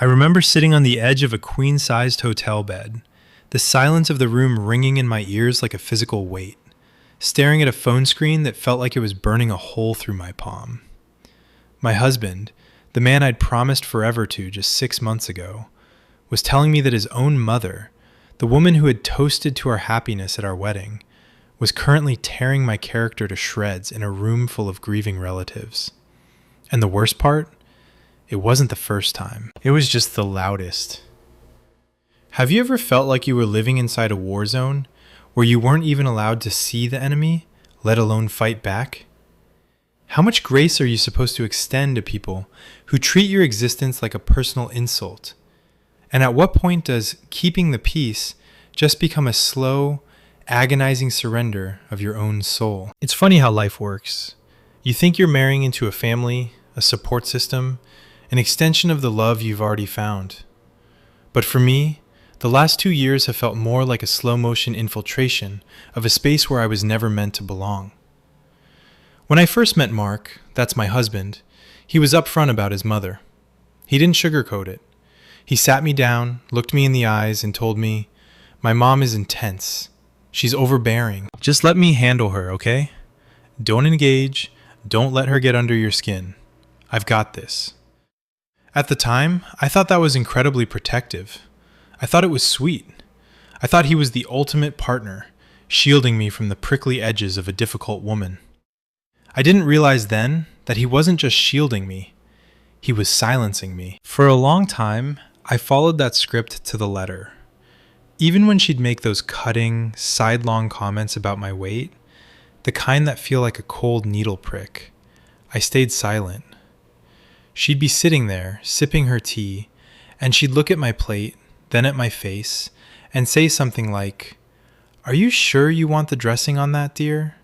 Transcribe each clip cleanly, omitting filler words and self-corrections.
I remember sitting on the edge of a queen-sized hotel bed, the silence of the room ringing in my ears like a physical weight, staring at a phone screen that felt like it was burning a hole through my palm. My husband, the man I'd promised forever to just 6 months ago, was telling me that his own mother, the woman who had toasted to our happiness at our wedding, was currently tearing my character to shreds in a room full of grieving relatives. And the worst part? It wasn't the first time. It was just the loudest. Have you ever felt like you were living inside a war zone where you weren't even allowed to see the enemy, let alone fight back? How much grace are you supposed to extend to people who treat your existence like a personal insult? And at what point does keeping the peace just become a slow, agonizing surrender of your own soul? It's funny how life works. You think you're marrying into a family, a support system, an extension of the love you've already found. But for me, the last 2 years have felt more like a slow-motion infiltration of a space where I was never meant to belong. When I first met Mark, that's my husband, he was upfront about his mother. He didn't sugarcoat it. He sat me down, looked me in the eyes, and told me, "My mom is intense. She's overbearing. Just let me handle her, okay? Don't engage. Don't let her get under your skin. I've got this." At the time, I thought that was incredibly protective. I thought it was sweet. I thought he was the ultimate partner, shielding me from the prickly edges of a difficult woman. I didn't realize then that he wasn't just shielding me, he was silencing me. For a long time, I followed that script to the letter. Even when she'd make those cutting, sidelong comments about my weight, the kind that feel like a cold needle prick, I stayed silent. She'd be sitting there, sipping her tea, and she'd look at my plate, then at my face, and say something like, "Are you sure you want the dressing on that, dear?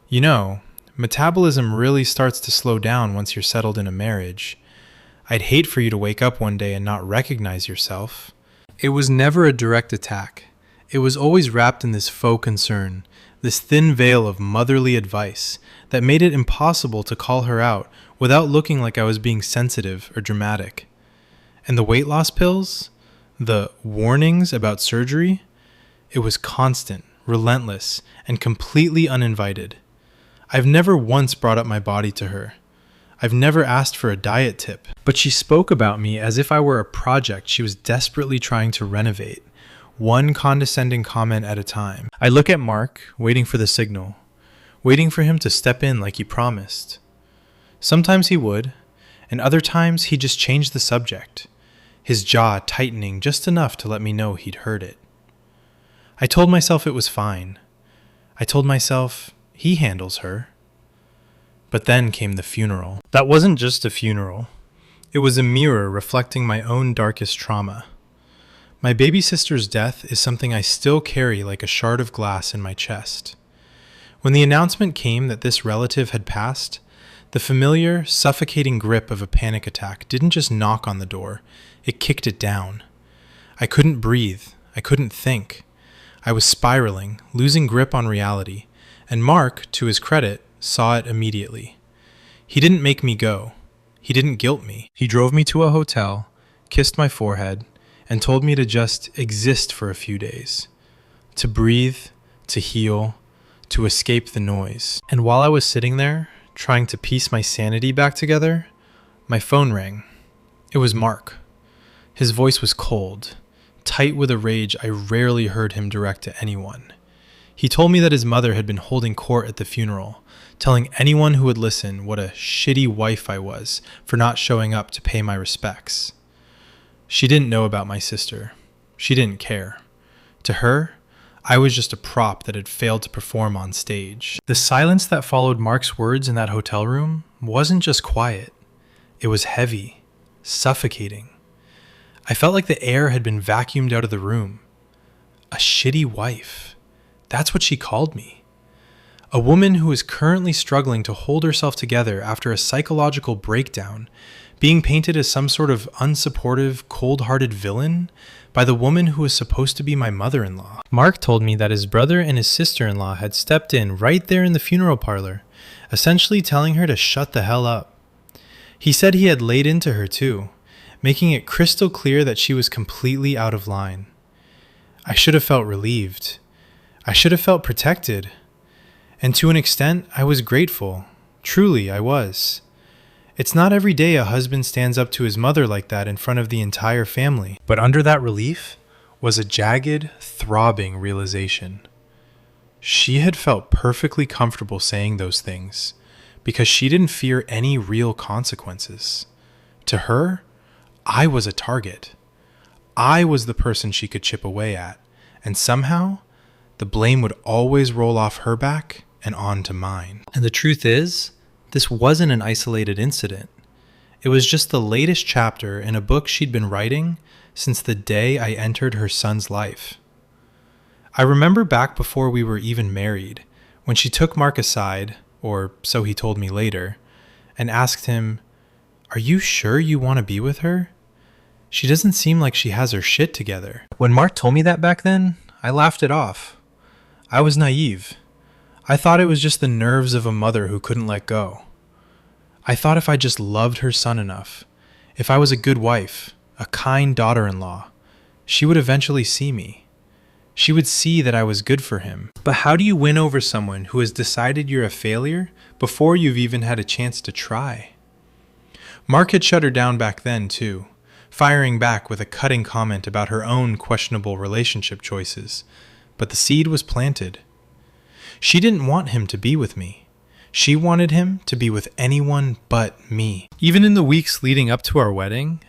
You know, metabolism really starts to slow down once you're settled in a marriage. I'd hate for you to wake up one day and not recognize yourself." It was never a direct attack. It was always wrapped in this faux concern, this thin veil of motherly advice that made it impossible to call her out without looking like I was being sensitive or dramatic. And the weight loss pills? The warnings about surgery? It was constant, relentless, and completely uninvited. I've never once brought up my body to her. I've never asked for a diet tip. But she spoke about me as if I were a project she was desperately trying to renovate, one condescending comment at a time. I look at Mark, waiting for the signal, waiting for him to step in like he promised. Sometimes he would, and other times he just changed the subject, his jaw tightening just enough to let me know he'd heard it. I told myself it was fine. I told myself, he handles her. But then came the funeral. That wasn't just a funeral. It was a mirror reflecting my own darkest trauma. My baby sister's death is something I still carry like a shard of glass in my chest. When the announcement came that this relative had passed, the familiar, suffocating grip of a panic attack didn't just knock on the door, it kicked it down. I couldn't breathe. I couldn't think. I was spiraling, losing grip on reality, and Mark, to his credit, saw it immediately. He didn't make me go. He didn't guilt me. He drove me to a hotel, kissed my forehead, and told me to just exist for a few days. To breathe, to heal, to escape the noise. And while I was sitting there, trying to piece my sanity back together, my phone rang. It was Mark. His voice was cold, tight with a rage I rarely heard him direct to anyone. He told me that his mother had been holding court at the funeral, telling anyone who would listen what a shitty wife I was for not showing up to pay my respects. She didn't know about my sister. She didn't care. To her, I was just a prop that had failed to perform on stage. The silence that followed Mark's words in that hotel room wasn't just quiet. It was heavy, suffocating. I felt like the air had been vacuumed out of the room. A shitty wife. That's what she called me. A woman who is currently struggling to hold herself together after a psychological breakdown, being painted as some sort of unsupportive, cold-hearted villain by the woman who was supposed to be my mother-in-law. Mark told me that his brother and his sister-in-law had stepped in right there in the funeral parlor, essentially telling her to shut the hell up. He said he had laid into her too, making it crystal clear that she was completely out of line. I should have felt relieved. I should have felt protected. And to an extent, I was grateful. Truly, I was. It's not every day a husband stands up to his mother like that in front of the entire family. But under that relief was a jagged, throbbing realization. She had felt perfectly comfortable saying those things because she didn't fear any real consequences. To her, I was a target. I was the person she could chip away at, and somehow the blame would always roll off her back and onto mine. And the truth is, this wasn't an isolated incident. It was just the latest chapter in a book she'd been writing since the day I entered her son's life. I remember back before we were even married, when she took Mark aside, or so he told me later, and asked him, "Are you sure you want to be with her? She doesn't seem like she has her shit together." When Mark told me that back then, I laughed it off. I was naive. I thought it was just the nerves of a mother who couldn't let go. I thought if I just loved her son enough, if I was a good wife, a kind daughter-in-law, she would eventually see me. She would see that I was good for him. But how do you win over someone who has decided you're a failure before you've even had a chance to try? Mark had shut her down back then, too, firing back with a cutting comment about her own questionable relationship choices. But the seed was planted. She didn't want him to be with me. She wanted him to be with anyone but me. Even in the weeks leading up to our wedding,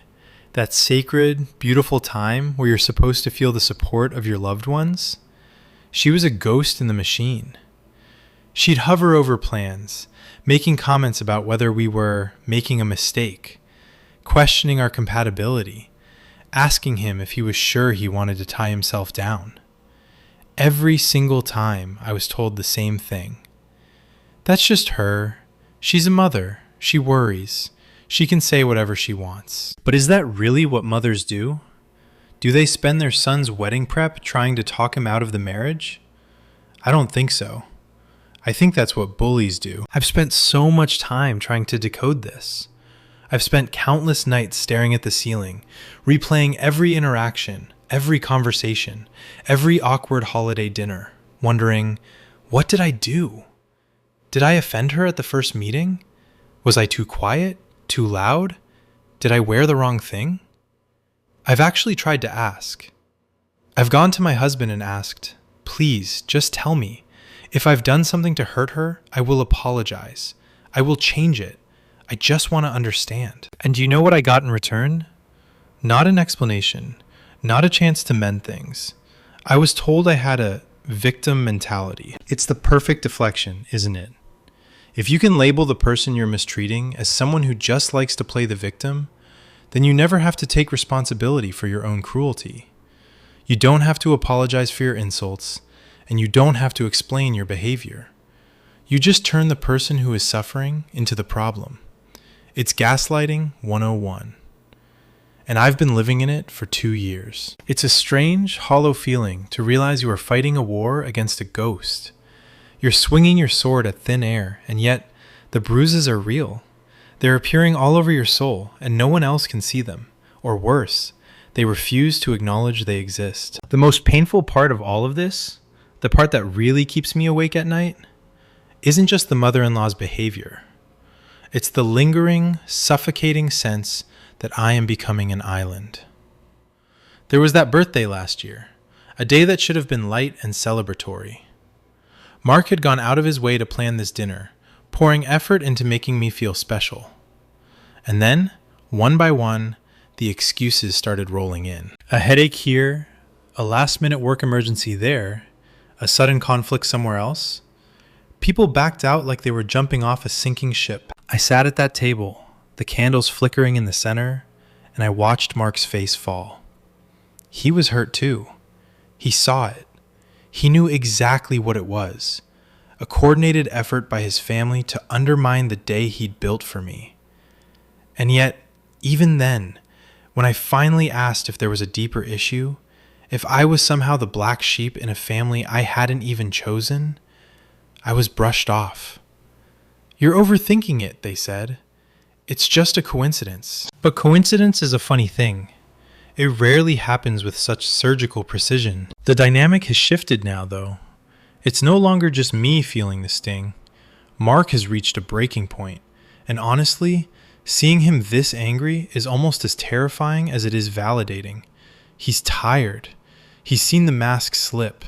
that sacred, beautiful time where you're supposed to feel the support of your loved ones, she was a ghost in the machine. She'd hover over plans, making comments about whether we were making a mistake, questioning our compatibility, asking him if he was sure he wanted to tie himself down. Every single time I was told the same thing. That's just her. She's a mother. She worries. She can say whatever she wants. But is that really what mothers do? Do they spend their son's wedding prep trying to talk him out of the marriage? I don't think so. I think that's what bullies do. I've spent so much time trying to decode this. I've spent countless nights staring at the ceiling, replaying every interaction, every conversation, every awkward holiday dinner, wondering, what did I do? Did I offend her at the first meeting? Was I too quiet? Too loud? Did I wear the wrong thing? I've actually tried to ask. I've gone to my husband and asked, please, just tell me. If I've done something to hurt her, I will apologize. I will change it. I just want to understand. And do you know what I got in return? Not an explanation. Not a chance to mend things. I was told I had a victim mentality. It's the perfect deflection, isn't it? If you can label the person you're mistreating as someone who just likes to play the victim, then you never have to take responsibility for your own cruelty. You don't have to apologize for your insults, and you don't have to explain your behavior. You just turn the person who is suffering into the problem. It's gaslighting 101. And I've been living in it for 2 years. It's a strange, hollow feeling to realize you are fighting a war against a ghost. You're swinging your sword at thin air, and yet the bruises are real. They're appearing all over your soul, and no one else can see them. Or worse, they refuse to acknowledge they exist. The most painful part of all of this, the part that really keeps me awake at night, isn't just the mother-in-law's behavior. It's the lingering, suffocating sense that I am becoming an island. There was that birthday last year, a day that should have been light and celebratory. Mark had gone out of his way to plan this dinner, pouring effort into making me feel special. And then, one by one, the excuses started rolling in. A headache here, a last-minute work emergency there, a sudden conflict somewhere else. People backed out like they were jumping off a sinking ship. I sat at that table, the candles flickering in the center, and I watched Mark's face fall. He was hurt too. He saw it. He knew exactly what it was. A coordinated effort by his family to undermine the day he'd built for me. And yet, even then, when I finally asked if there was a deeper issue, if I was somehow the black sheep in a family I hadn't even chosen, I was brushed off. You're overthinking it, they said. It's just a coincidence. But coincidence is a funny thing. It rarely happens with such surgical precision. The dynamic has shifted now, though. It's no longer just me feeling the sting. Mark has reached a breaking point, and honestly, seeing him this angry is almost as terrifying as it is validating. He's tired. He's seen the mask slip,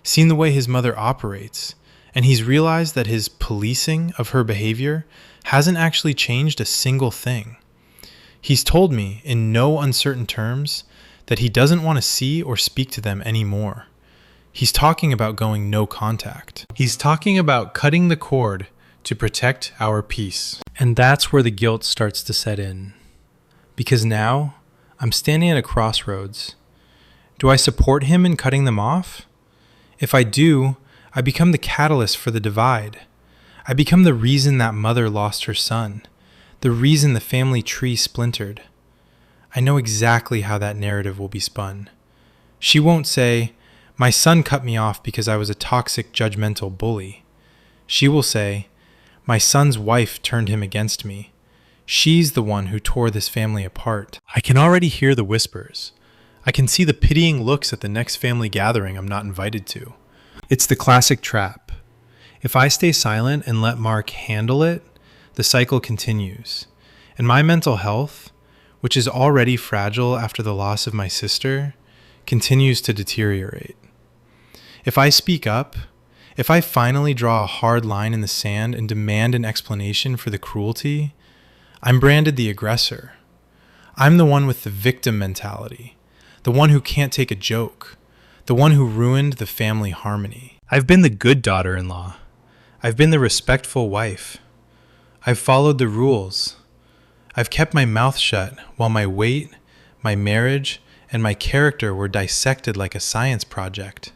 seen the way his mother operates, and he's realized that his policing of her behavior hasn't actually changed a single thing. He's told me, in no uncertain terms, that he doesn't want to see or speak to them anymore. He's talking about going no contact. He's talking about cutting the cord to protect our peace. And that's where the guilt starts to set in. Because now, I'm standing at a crossroads. Do I support him in cutting them off? If I do, I become the catalyst for the divide. I become the reason that mother lost her son, the reason the family tree splintered. I know exactly how that narrative will be spun. She won't say, "My son cut me off because I was a toxic, judgmental bully." She will say, "My son's wife turned him against me. She's the one who tore this family apart." I can already hear the whispers. I can see the pitying looks at the next family gathering I'm not invited to. It's the classic trap. If I stay silent and let Mark handle it, the cycle continues. And my mental health, which is already fragile after the loss of my sister, continues to deteriorate. If I speak up, if I finally draw a hard line in the sand and demand an explanation for the cruelty, I'm branded the aggressor. I'm the one with the victim mentality, the one who can't take a joke, the one who ruined the family harmony. I've been the good daughter-in-law. I've been the respectful wife. I've followed the rules. I've kept my mouth shut while my weight, my marriage, and my character were dissected like a science project.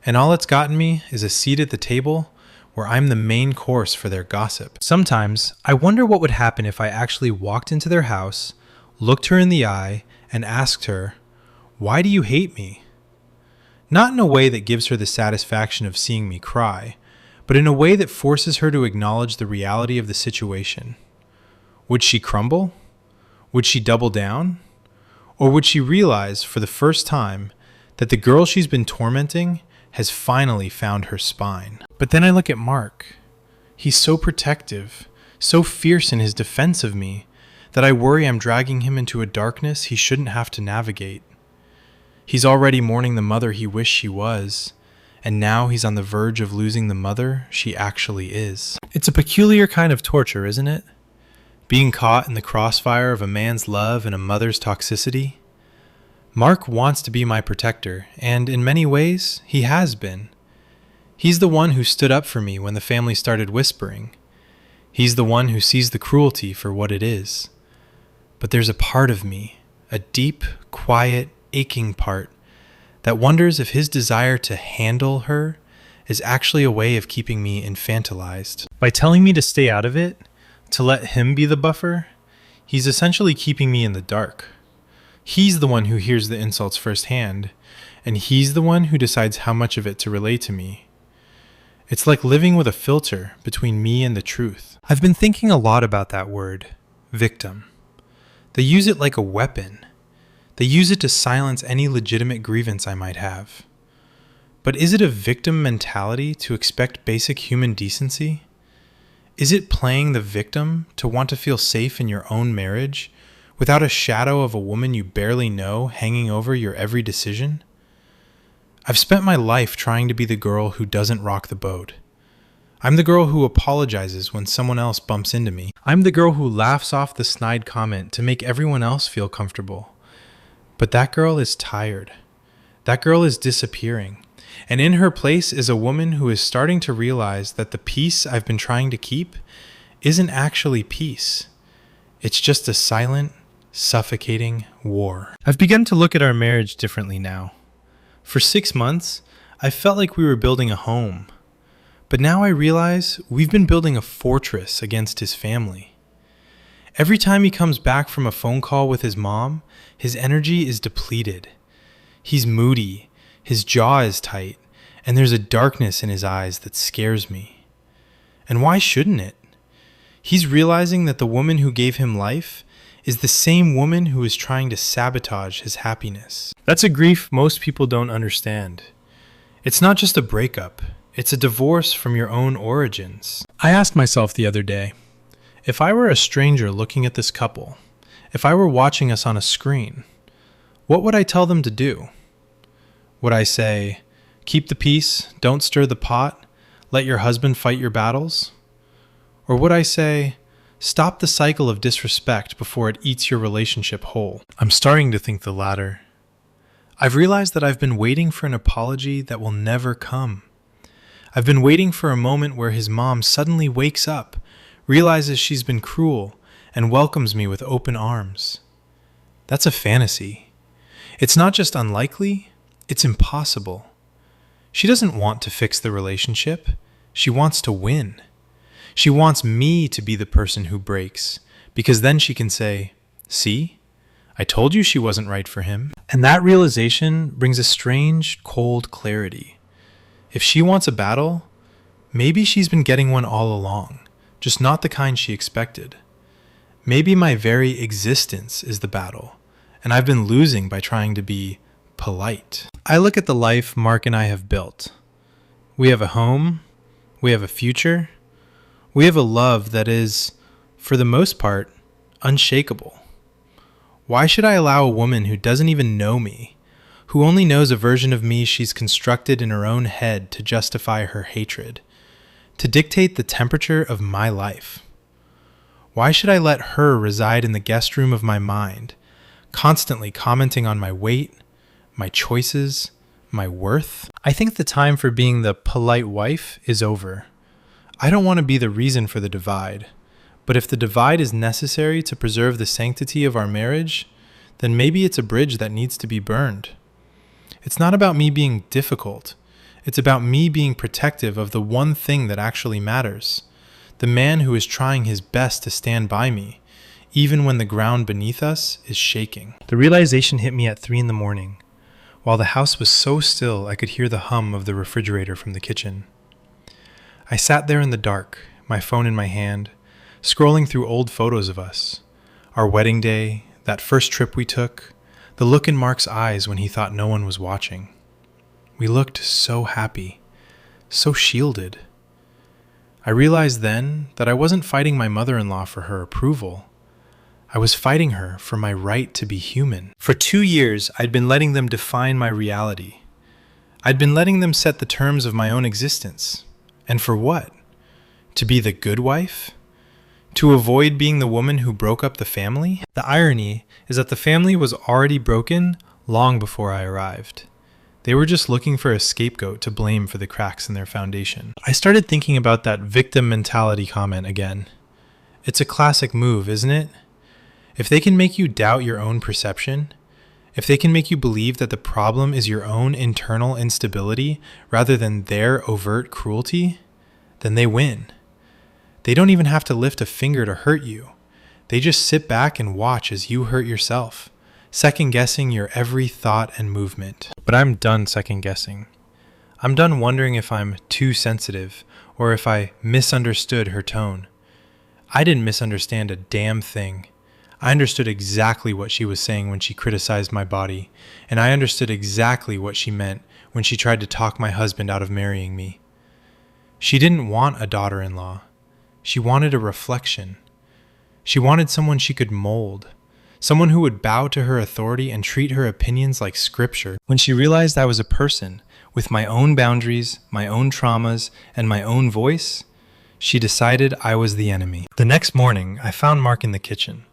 And all it's gotten me is a seat at the table where I'm the main course for their gossip. Sometimes, I wonder what would happen if I actually walked into their house, looked her in the eye, and asked her, "Why do you hate me?" Not in a way that gives her the satisfaction of seeing me cry, but in a way that forces her to acknowledge the reality of the situation. Would she crumble? Would she double down? Or would she realize, for the first time, that the girl she's been tormenting has finally found her spine? But then I look at Mark. He's so protective, so fierce in his defense of me, that I worry I'm dragging him into a darkness he shouldn't have to navigate. He's already mourning the mother he wished she was, and now he's on the verge of losing the mother she actually is. It's a peculiar kind of torture, isn't it? Being caught in the crossfire of a man's love and a mother's toxicity. Mark wants to be my protector, and in many ways, he has been. He's the one who stood up for me when the family started whispering. He's the one who sees the cruelty for what it is. But there's a part of me, a deep, quiet, aching part, that wonders if his desire to handle her is actually a way of keeping me infantilized. By telling me to stay out of it, to let him be the buffer, he's essentially keeping me in the dark. He's the one who hears the insults firsthand, and he's the one who decides how much of it to relay to me. It's like living with a filter between me and the truth. I've been thinking a lot about that word, victim. They use it like a weapon. They use it to silence any legitimate grievance I might have. But is it a victim mentality to expect basic human decency? Is it playing the victim to want to feel safe in your own marriage without a shadow of a woman you barely know hanging over your every decision? I've spent my life trying to be the girl who doesn't rock the boat. I'm the girl who apologizes when someone else bumps into me. I'm the girl who laughs off the snide comment to make everyone else feel comfortable. But that girl is tired. That girl is disappearing. And in her place is a woman who is starting to realize that the peace I've been trying to keep isn't actually peace. It's just a silent, suffocating war. I've begun to look at our marriage differently now. For 6 months, I felt like we were building a home. But now I realize we've been building a fortress against his family. Every time he comes back from a phone call with his mom, his energy is depleted. He's moody, his jaw is tight, and there's a darkness in his eyes that scares me. And why shouldn't it? He's realizing that the woman who gave him life is the same woman who is trying to sabotage his happiness. That's a grief most people don't understand. It's not just a breakup, it's a divorce from your own origins. I asked myself the other day, if I were a stranger looking at this couple, if I were watching us on a screen, what would I tell them to do? Would I say, keep the peace, don't stir the pot, let your husband fight your battles? Or would I say, stop the cycle of disrespect before it eats your relationship whole? I'm starting to think the latter. I've realized that I've been waiting for an apology that will never come. I've been waiting for a moment where his mom suddenly wakes up, realizes she's been cruel, and welcomes me with open arms. That's a fantasy. It's not just unlikely, it's impossible. She doesn't want to fix the relationship. She wants to win. She wants me to be the person who breaks, because then she can say, see, I told you she wasn't right for him. And that realization brings a strange, cold clarity. If she wants a battle, maybe she's been getting one all along, just not the kind she expected. Maybe my very existence is the battle, and I've been losing by trying to be polite. I look at the life Mark and I have built. We have a home, we have a future, we have a love that is, for the most part, unshakable. Why should I allow a woman who doesn't even know me, who only knows a version of me she's constructed in her own head to justify her hatred, to dictate the temperature of my life? Why should I let her reside in the guest room of my mind, constantly commenting on my weight, my choices, my worth? I think the time for being the polite wife is over. I don't want to be the reason for the divide, but if the divide is necessary to preserve the sanctity of our marriage, then maybe it's a bridge that needs to be burned. It's not about me being difficult. It's about me being protective of the one thing that actually matters, the man who is trying his best to stand by me, even when the ground beneath us is shaking. The realization hit me at 3 a.m. While the house was so still, I could hear the hum of the refrigerator from the kitchen. I sat there in the dark, my phone in my hand, scrolling through old photos of us. Our wedding day, that first trip we took, the look in Mark's eyes when he thought no one was watching. We looked so happy, so shielded. I realized then that I wasn't fighting my mother-in-law for her approval. I was fighting her for my right to be human. For 2 years, I'd been letting them define my reality. I'd been letting them set the terms of my own existence. And for what? To be the good wife? To avoid being the woman who broke up the family? The irony is that the family was already broken long before I arrived. They were just looking for a scapegoat to blame for the cracks in their foundation. I started thinking about that victim mentality comment again. It's a classic move, isn't it? If they can make you doubt your own perception, if they can make you believe that the problem is your own internal instability rather than their overt cruelty, then they win. They don't even have to lift a finger to hurt you. They just sit back and watch as you hurt yourself, second-guessing your every thought and movement. But I'm done second-guessing. I'm done wondering if I'm too sensitive or if I misunderstood her tone. I didn't misunderstand a damn thing. I understood exactly what she was saying when she criticized my body, and I understood exactly what she meant when she tried to talk my husband out of marrying me. She didn't want a daughter-in-law. She wanted a reflection. She wanted someone she could mold, someone who would bow to her authority and treat her opinions like scripture. When she realized I was a person with my own boundaries, my own traumas, and my own voice, she decided I was the enemy. The next morning, I found Mark in the kitchen.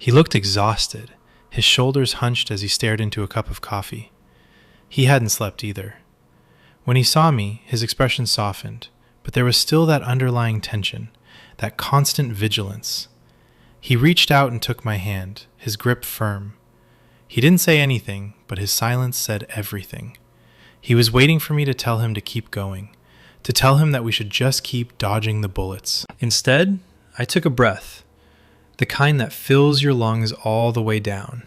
He looked exhausted, his shoulders hunched as he stared into a cup of coffee. He hadn't slept either. When he saw me, his expression softened, but there was still that underlying tension, that constant vigilance. He reached out and took my hand, his grip firm. He didn't say anything, but his silence said everything. He was waiting for me to tell him to keep going, to tell him that we should just keep dodging the bullets. Instead, I took a breath, the kind that fills your lungs all the way down,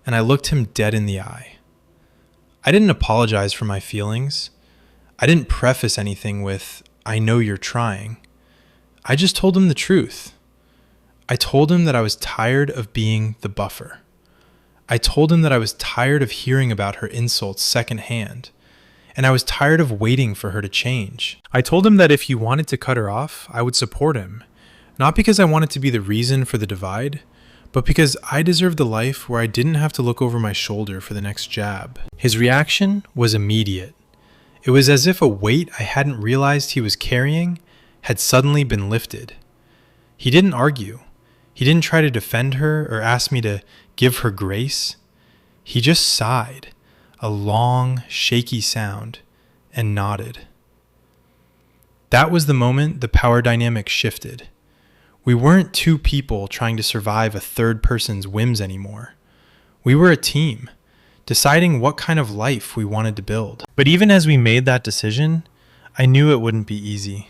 and I looked him dead in the eye. I didn't apologize for my feelings. I didn't preface anything with, "I know you're trying." I just told him the truth. I told him that I was tired of being the buffer. I told him that I was tired of hearing about her insults secondhand, and I was tired of waiting for her to change. I told him that if he wanted to cut her off, I would support him, not because I wanted to be the reason for the divide, but because I deserved a life where I didn't have to look over my shoulder for the next jab. His reaction was immediate. It was as if a weight I hadn't realized he was carrying had suddenly been lifted. He didn't argue. He didn't try to defend her or ask me to give her grace. He just sighed, a long, shaky sound, and nodded. That was the moment the power dynamic shifted. We weren't two people trying to survive a third person's whims anymore. We were a team, deciding what kind of life we wanted to build. But even as we made that decision, I knew it wouldn't be easy.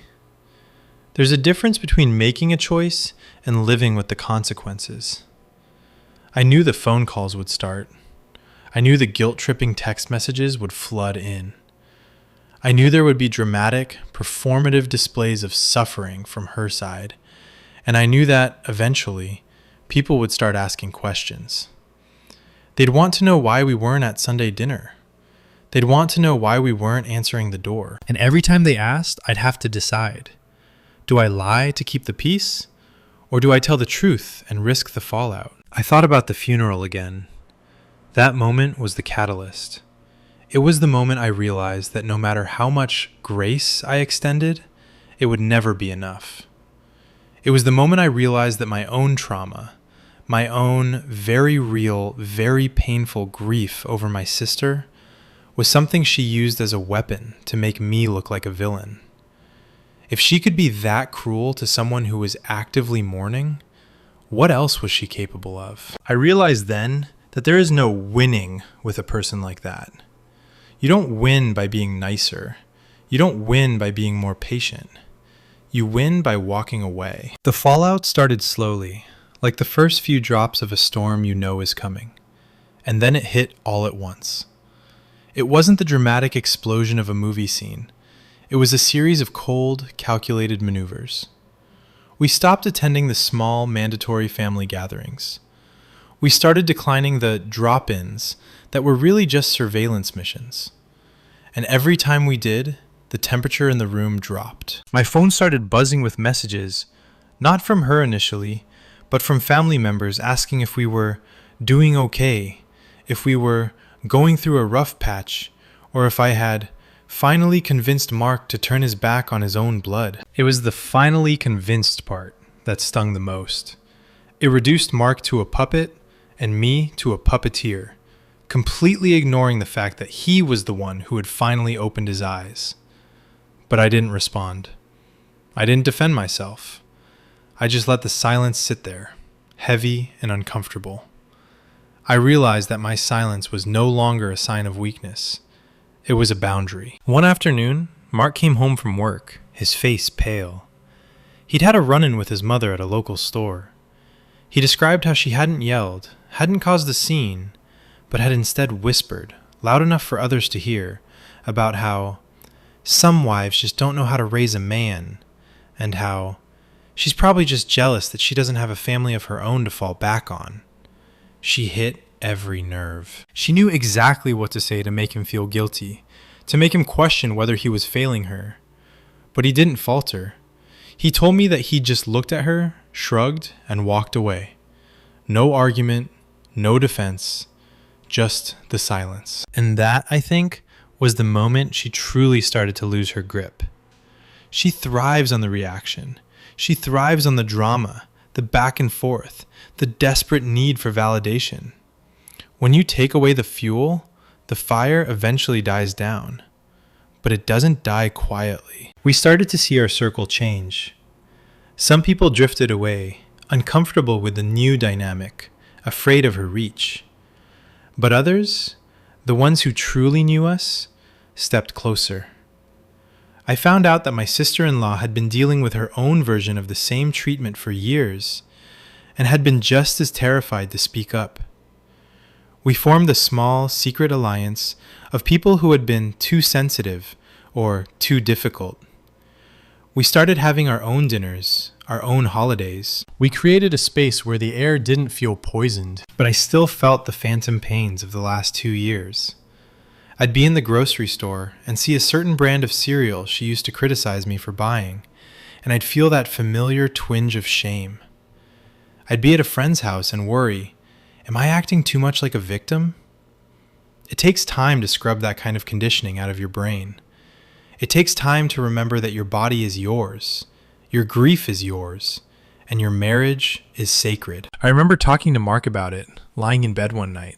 There's a difference between making a choice and living with the consequences. I knew the phone calls would start. I knew the guilt-tripping text messages would flood in. I knew there would be dramatic, performative displays of suffering from her side, and I knew that, eventually, people would start asking questions. They'd want to know why we weren't at Sunday dinner. They'd want to know why we weren't answering the door. And every time they asked, I'd have to decide. Do I lie to keep the peace? Or do I tell the truth and risk the fallout? I thought about the funeral again. That moment was the catalyst. It was the moment I realized that no matter how much grace I extended, it would never be enough. It was the moment I realized that my own trauma, my own very real, very painful grief over my sister, was something she used as a weapon to make me look like a villain. If she could be that cruel to someone who was actively mourning, what else was she capable of? I realized then that there is no winning with a person like that. You don't win by being nicer. You don't win by being more patient. You win by walking away. The fallout started slowly, like the first few drops of a storm you know is coming. And then it hit all at once. It wasn't the dramatic explosion of a movie scene. It was a series of cold, calculated maneuvers. We stopped attending the small, mandatory family gatherings. We started declining the drop-ins that were really just surveillance missions. And every time we did, the temperature in the room dropped. My phone started buzzing with messages, not from her initially, but from family members asking if we were doing okay, if we were going through a rough patch, or if I had finally convinced Mark to turn his back on his own blood. It was the finally convinced part that stung the most. It reduced Mark to a puppet and me to a puppeteer, completely ignoring the fact that he was the one who had finally opened his eyes. But I didn't respond. I didn't defend myself. I just let the silence sit there, heavy and uncomfortable. I realized that my silence was no longer a sign of weakness. It was a boundary. One afternoon, Mark came home from work, his face pale. He'd had a run-in with his mother at a local store. He described how she hadn't yelled, hadn't caused a scene, but had instead whispered, loud enough for others to hear, about how some wives just don't know how to raise a man, and how she's probably just jealous that she doesn't have a family of her own to fall back on. She hit every nerve. She knew exactly what to say to make him feel guilty, to make him question whether he was failing her. But he didn't falter. He told me that he just looked at her, shrugged, and walked away. No argument, no defense, just the silence. And that, I think, was the moment she truly started to lose her grip. She thrives on the reaction. She thrives on the drama, the back and forth, the desperate need for validation. When you take away the fuel, the fire eventually dies down. But it doesn't die quietly. We started to see our circle change. Some people drifted away, uncomfortable with the new dynamic, afraid of her reach. But others, the ones who truly knew us, stepped closer. I found out that my sister-in-law had been dealing with her own version of the same treatment for years, and had been just as terrified to speak up. We formed a small, secret alliance of people who had been too sensitive or too difficult. We started having our own dinners, our own holidays. We created a space where the air didn't feel poisoned, but I still felt the phantom pains of the last 2 years. I'd be in the grocery store and see a certain brand of cereal she used to criticize me for buying, and I'd feel that familiar twinge of shame. I'd be at a friend's house and worry, am I acting too much like a victim? It takes time to scrub that kind of conditioning out of your brain. It takes time to remember that your body is yours, your grief is yours, and your marriage is sacred. I remember talking to Mark about it, lying in bed one night.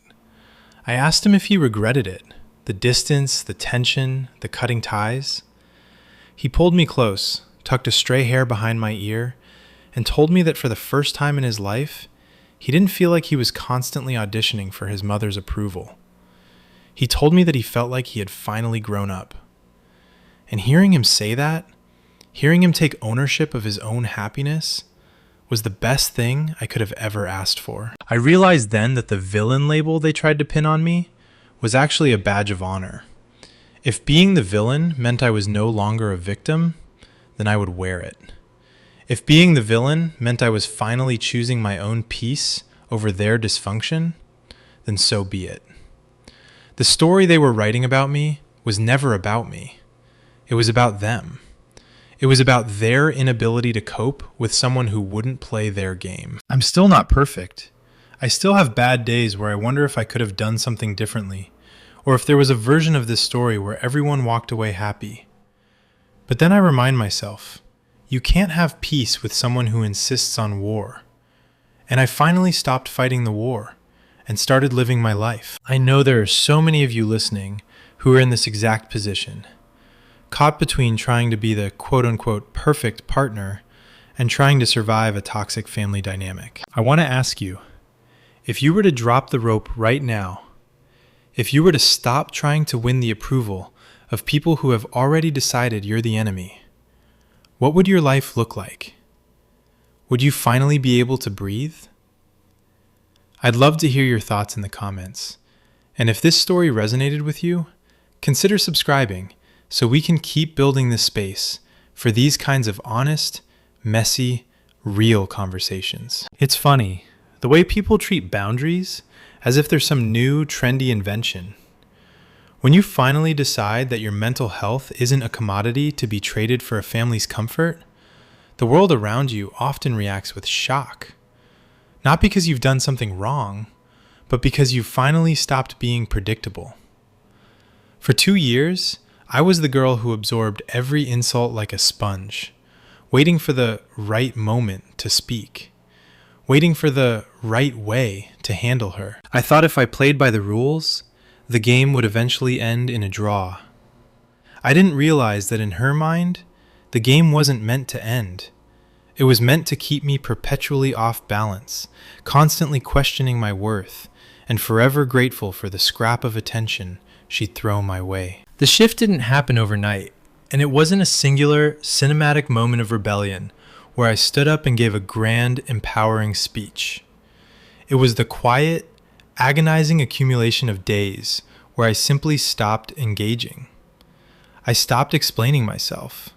I asked him if he regretted it, the distance, the tension, the cutting ties. He pulled me close, tucked a stray hair behind my ear, and told me that for the first time in his life, he didn't feel like he was constantly auditioning for his mother's approval. He told me that he felt like he had finally grown up. And hearing him say that, hearing him take ownership of his own happiness, was the best thing I could have ever asked for. I realized then that the villain label they tried to pin on me was actually a badge of honor. If being the villain meant I was no longer a victim, then I would wear it. If being the villain meant I was finally choosing my own peace over their dysfunction, then so be it. The story they were writing about me was never about me. It was about them. It was about their inability to cope with someone who wouldn't play their game. I'm still not perfect. I still have bad days where I wonder if I could have done something differently, or if there was a version of this story where everyone walked away happy. But then I remind myself, you can't have peace with someone who insists on war. And I finally stopped fighting the war and started living my life. I know there are so many of you listening who are in this exact position, caught between trying to be the quote-unquote perfect partner and trying to survive a toxic family dynamic. I want to ask you, if you were to drop the rope right now, if you were to stop trying to win the approval of people who have already decided you're the enemy, what would your life look like? Would you finally be able to breathe? I'd love to hear your thoughts in the comments. And if this story resonated with you, consider subscribing so we can keep building this space for these kinds of honest, messy, real conversations. It's funny, the way people treat boundaries as if they're some new, trendy invention. When you finally decide that your mental health isn't a commodity to be traded for a family's comfort, the world around you often reacts with shock. Not because you've done something wrong, but because you've finally stopped being predictable. For 2 years, I was the girl who absorbed every insult like a sponge, waiting for the right moment to speak, waiting for the right way to handle her. I thought if I played by the rules, the game would eventually end in a draw. I didn't realize that in her mind, the game wasn't meant to end. It was meant to keep me perpetually off balance, constantly questioning my worth, and forever grateful for the scrap of attention she'd throw my way. The shift didn't happen overnight, and it wasn't a singular, cinematic moment of rebellion where I stood up and gave a grand, empowering speech. It was the quiet, agonizing accumulation of days where I simply stopped engaging. I stopped explaining myself.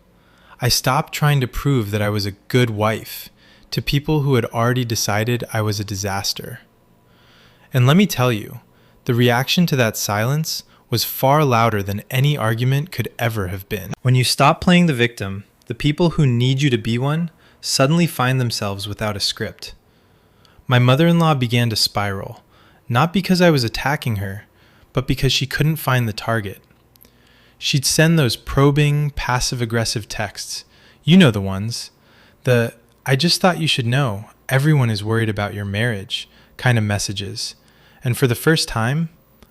I stopped trying to prove that I was a good wife to people who had already decided I was a disaster. And let me tell you, the reaction to that silence was far louder than any argument could ever have been. When you stop playing the victim, the people who need you to be one suddenly find themselves without a script. My mother-in-law began to spiral, not because I was attacking her, but because she couldn't find the target. She'd send those probing, passive-aggressive texts. You know the ones. The, I just thought you should know, everyone is worried about your marriage kind of messages. And for the first time,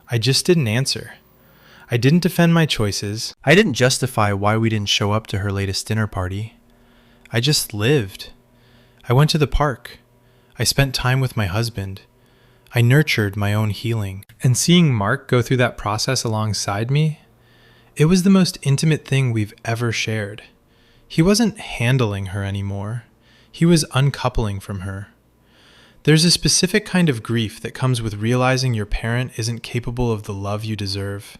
I just didn't answer. I didn't defend my choices. I didn't justify why we didn't show up to her latest dinner party. I just lived. I went to the park. I spent time with my husband. I nurtured my own healing. And seeing Mark go through that process alongside me, it was the most intimate thing we've ever shared. He wasn't handling her anymore. He was uncoupling from her. There's a specific kind of grief that comes with realizing your parent isn't capable of the love you deserve.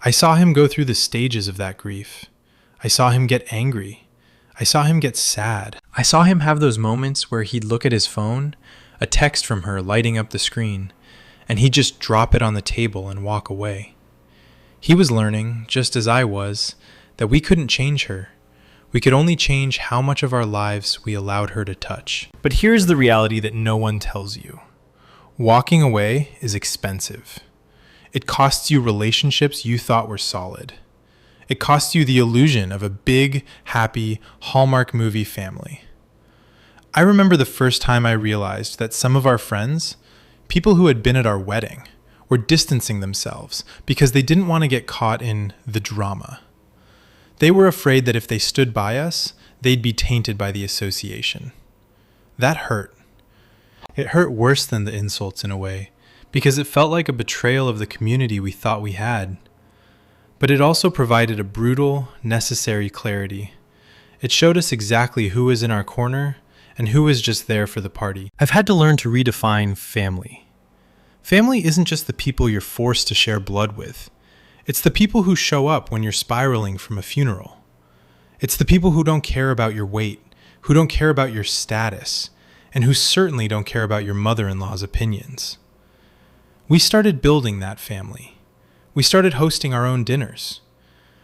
I saw him go through the stages of that grief. I saw him get angry, I saw him get sad. I saw him have those moments where he'd look at his phone, a text from her lighting up the screen, and he'd just drop it on the table and walk away. He was learning, just as I was, that we couldn't change her. We could only change how much of our lives we allowed her to touch. But here's the reality that no one tells you. Walking away is expensive. It costs you relationships you thought were solid. It costs you the illusion of a big, happy, Hallmark movie family. I remember the first time I realized that some of our friends, people who had been at our wedding, were distancing themselves because they didn't want to get caught in the drama. They were afraid that if they stood by us, they'd be tainted by the association. That hurt. It hurt worse than the insults in a way, because it felt like a betrayal of the community we thought we had. But it also provided a brutal, necessary clarity. It showed us exactly who was in our corner and who was just there for the party. I've had to learn to redefine family. Family isn't just the people you're forced to share blood with. It's the people who show up when you're spiraling from a funeral. It's the people who don't care about your weight, who don't care about your status, and who certainly don't care about your mother-in-law's opinions. We started building that family. We started hosting our own dinners.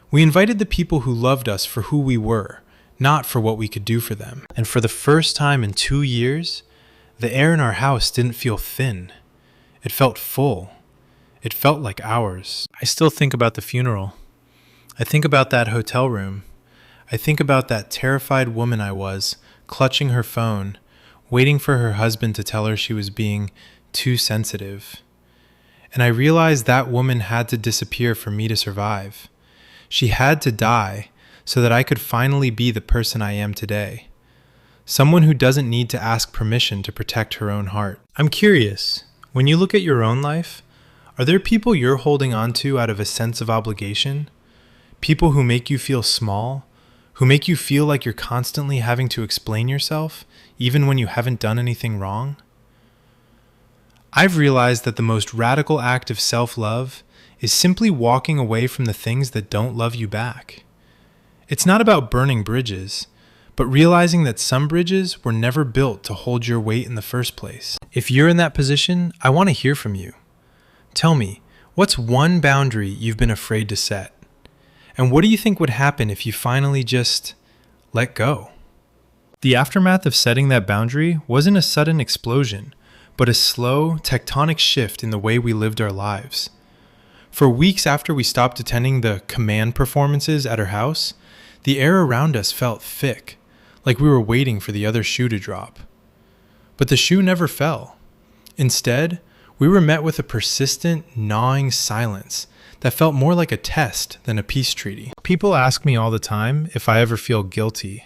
We invited the people who loved us for who we were, not for what we could do for them. And for the first time in 2 years, the air in our house didn't feel thin. It felt full. It felt like ours. I still think about the funeral. I think about that hotel room. I think about that terrified woman I was, clutching her phone, waiting for her husband to tell her she was being too sensitive. And I realized that woman had to disappear for me to survive. She had to die so that I could finally be the person I am today. Someone who doesn't need to ask permission to protect her own heart. I'm curious, when you look at your own life, are there people you're holding on to out of a sense of obligation? People who make you feel small? Who make you feel like you're constantly having to explain yourself, even when you haven't done anything wrong? I've realized that the most radical act of self-love is simply walking away from the things that don't love you back. It's not about burning bridges, but realizing that some bridges were never built to hold your weight in the first place. If you're in that position, I want to hear from you. Tell me, what's one boundary you've been afraid to set? And what do you think would happen if you finally just let go? The aftermath of setting that boundary wasn't a sudden explosion, but a slow, tectonic shift in the way we lived our lives. For weeks after we stopped attending the command performances at her house, the air around us felt thick, like we were waiting for the other shoe to drop. But the shoe never fell. Instead, we were met with a persistent, gnawing silence that felt more like a test than a peace treaty. People ask me all the time if I ever feel guilty,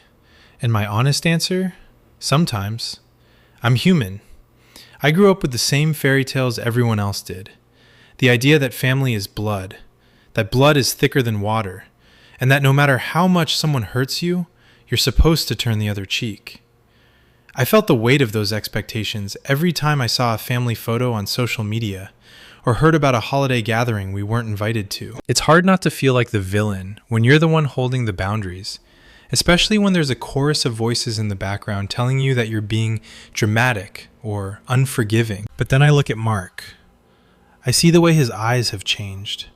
and my honest answer? Sometimes. I'm human. I grew up with the same fairy tales everyone else did. The idea that family is blood, that blood is thicker than water, and that no matter how much someone hurts you, you're supposed to turn the other cheek. I felt the weight of those expectations every time I saw a family photo on social media or heard about a holiday gathering we weren't invited to. It's hard not to feel like the villain when you're the one holding the boundaries, especially when there's a chorus of voices in the background telling you that you're being dramatic or unforgiving. But then I look at Mark. I see the way his eyes have changed.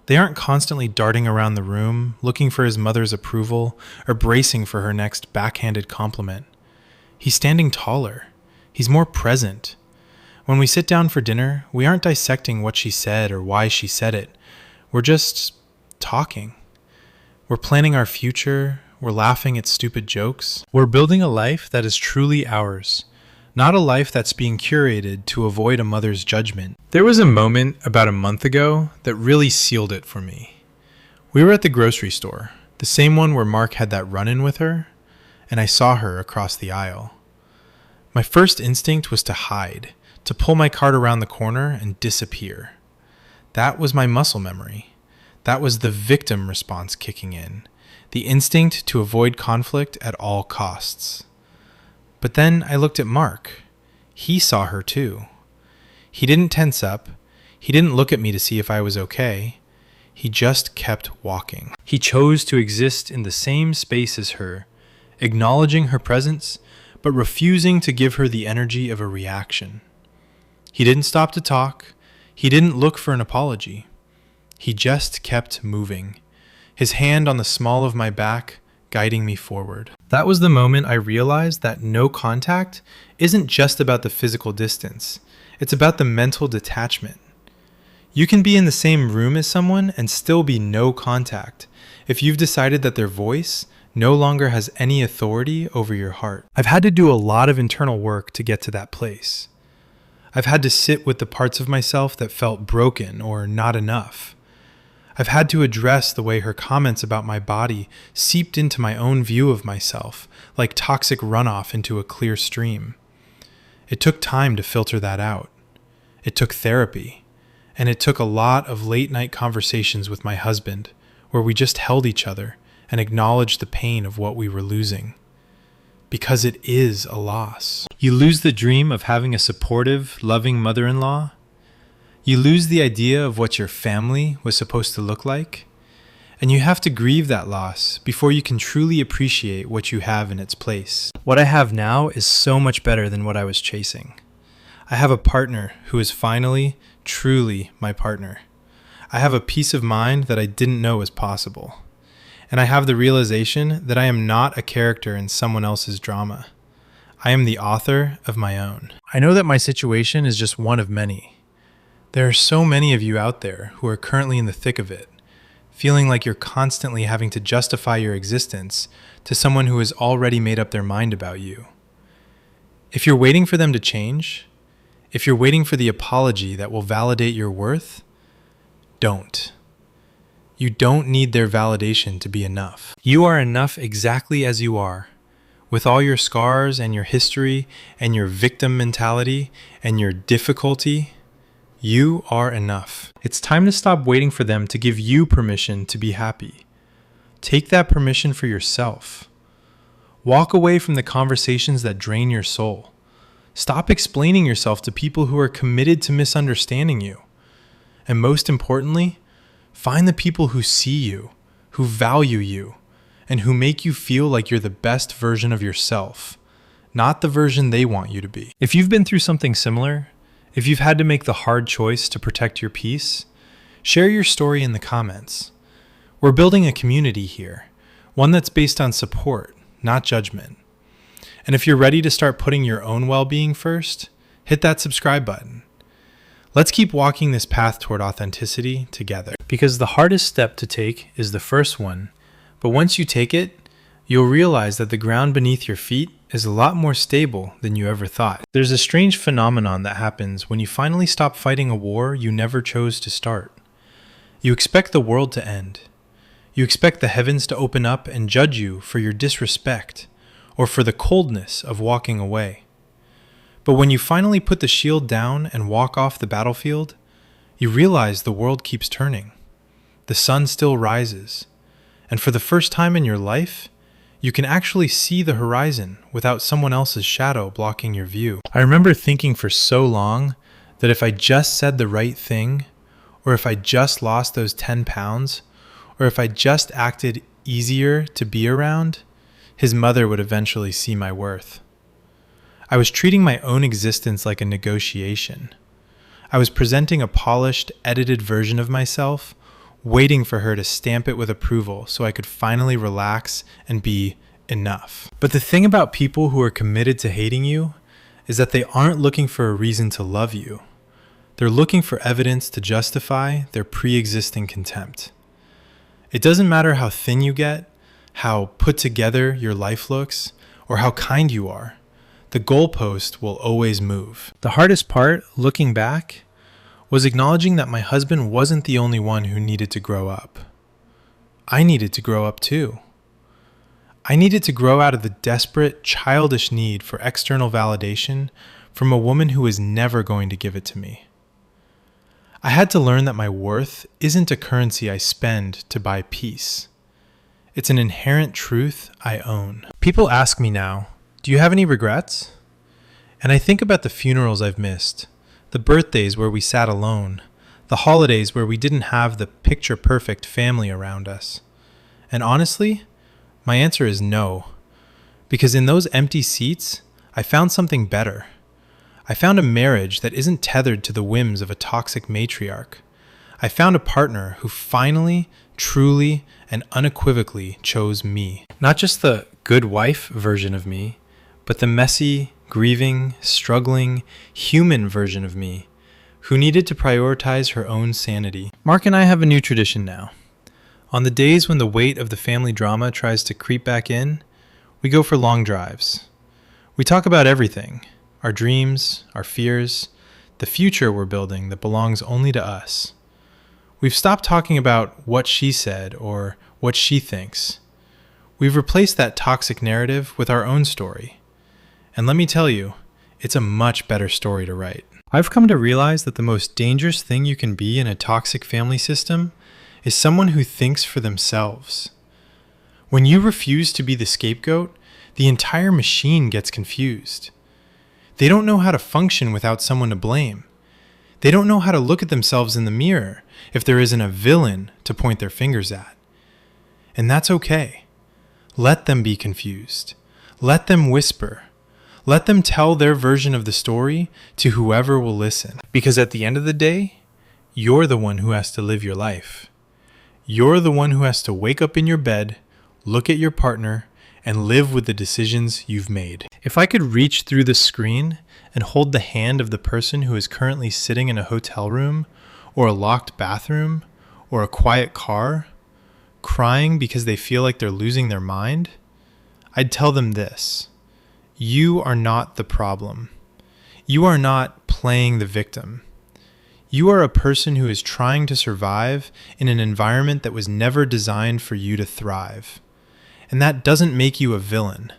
They aren't constantly darting around the room, looking for his mother's approval or bracing for her next backhanded compliment. He's standing taller. He's more present. When we sit down for dinner, we aren't dissecting what she said or why she said it. We're just talking. We're planning our future. We're laughing at stupid jokes. We're building a life that is truly ours, not a life that's being curated to avoid a mother's judgment. There was a moment about a month ago that really sealed it for me. We were at the grocery store, the same one where Mark had that run-in with her, and I saw her across the aisle. My first instinct was to hide, to pull my cart around the corner and disappear. That was my muscle memory. That was the victim response kicking in, the instinct to avoid conflict at all costs. But then I looked at Mark. He saw her too. He didn't tense up. He didn't look at me to see if I was okay. He just kept walking. He chose to exist in the same space as her, acknowledging her presence, but refusing to give her the energy of a reaction. He didn't stop to talk. He didn't look for an apology. He just kept moving, his hand on the small of my back, guiding me forward. That was the moment I realized that no contact isn't just about the physical distance. It's about the mental detachment. You can be in the same room as someone and still be no contact if you've decided that their voice no longer has any authority over your heart. I've had to do a lot of internal work to get to that place. I've had to sit with the parts of myself that felt broken or not enough. I've had to address the way her comments about my body seeped into my own view of myself, like toxic runoff into a clear stream. It took time to filter that out. It took therapy. And it took a lot of late-night conversations with my husband, where we just held each other and acknowledged the pain of what we were losing. Because it is a loss. You lose the dream of having a supportive, loving mother-in-law. You lose the idea of what your family was supposed to look like. And you have to grieve that loss before you can truly appreciate what you have in its place. What I have now is so much better than what I was chasing. I have a partner who is finally, truly my partner. I have a peace of mind that I didn't know was possible. And I have the realization that I am not a character in someone else's drama. I am the author of my own. I know that my situation is just one of many. There are so many of you out there who are currently in the thick of it, feeling like you're constantly having to justify your existence to someone who has already made up their mind about you. If you're waiting for them to change, if you're waiting for the apology that will validate your worth, don't. You don't need their validation to be enough. You are enough exactly as you are, with all your scars and your history and your victim mentality and your difficulty. You are enough. It's time to stop waiting for them to give you permission to be happy. Take that permission for yourself. Walk away from the conversations that drain your soul. Stop explaining yourself to people who are committed to misunderstanding you. And most importantly, find the people who see you, who value you, and who make you feel like you're the best version of yourself, not the version they want you to be. If you've been through something similar, if you've had to make the hard choice to protect your peace, share your story in the comments. We're building a community here, one that's based on support, not judgment. And if you're ready to start putting your own well-being first, hit that subscribe button. Let's keep walking this path toward authenticity together. Because the hardest step to take is the first one, but once you take it, you'll realize that the ground beneath your feet is a lot more stable than you ever thought. There's a strange phenomenon that happens when you finally stop fighting a war you never chose to start. You expect the world to end. You expect the heavens to open up and judge you for your disrespect or for the coldness of walking away. But when you finally put the shield down and walk off the battlefield, you realize the world keeps turning. The sun still rises. And for the first time in your life, you can actually see the horizon without someone else's shadow blocking your view. I remember thinking for so long that if I just said the right thing, or if I just lost those 10 pounds, or if I just acted easier to be around, his mother would eventually see my worth. I was treating my own existence like a negotiation. I was presenting a polished, edited version of myself, waiting for her to stamp it with approval so I could finally relax and be enough. But the thing about people who are committed to hating you is that they aren't looking for a reason to love you. They're looking for evidence to justify their pre-existing contempt. It doesn't matter how thin you get, how put together your life looks, or how kind you are. The goalpost will always move. The hardest part, looking back, was acknowledging that my husband wasn't the only one who needed to grow up. I needed to grow up too. I needed to grow out of the desperate, childish need for external validation from a woman who was never going to give it to me. I had to learn that my worth isn't a currency I spend to buy peace. It's an inherent truth I own. People ask me now, do you have any regrets? And I think about the funerals I've missed, the birthdays where we sat alone, the holidays where we didn't have the picture-perfect family around us. And honestly, my answer is no. Because in those empty seats, I found something better. I found a marriage that isn't tethered to the whims of a toxic matriarch. I found a partner who finally, truly, and unequivocally chose me. Not just the good wife version of me, but the messy, grieving, struggling, human version of me, who needed to prioritize her own sanity. Mark and I have a new tradition now. On the days when the weight of the family drama tries to creep back in, we go for long drives. We talk about everything, our dreams, our fears, the future we're building that belongs only to us. We've stopped talking about what she said or what she thinks. We've replaced that toxic narrative with our own story. And let me tell you, it's a much better story to write. I've come to realize that the most dangerous thing you can be in a toxic family system is someone who thinks for themselves. When you refuse to be the scapegoat, the entire machine gets confused. They don't know how to function without someone to blame. They don't know how to look at themselves in the mirror if there isn't a villain to point their fingers at. And that's okay. Let them be confused. Let them whisper. Let them tell their version of the story to whoever will listen. Because at the end of the day, you're the one who has to live your life. You're the one who has to wake up in your bed, look at your partner, and live with the decisions you've made. If I could reach through the screen and hold the hand of the person who is currently sitting in a hotel room, or a locked bathroom, or a quiet car, crying because they feel like they're losing their mind, I'd tell them this: you are not the problem. You are not playing the victim. You are a person who is trying to survive in an environment that was never designed for you to thrive. And that doesn't make you a villain.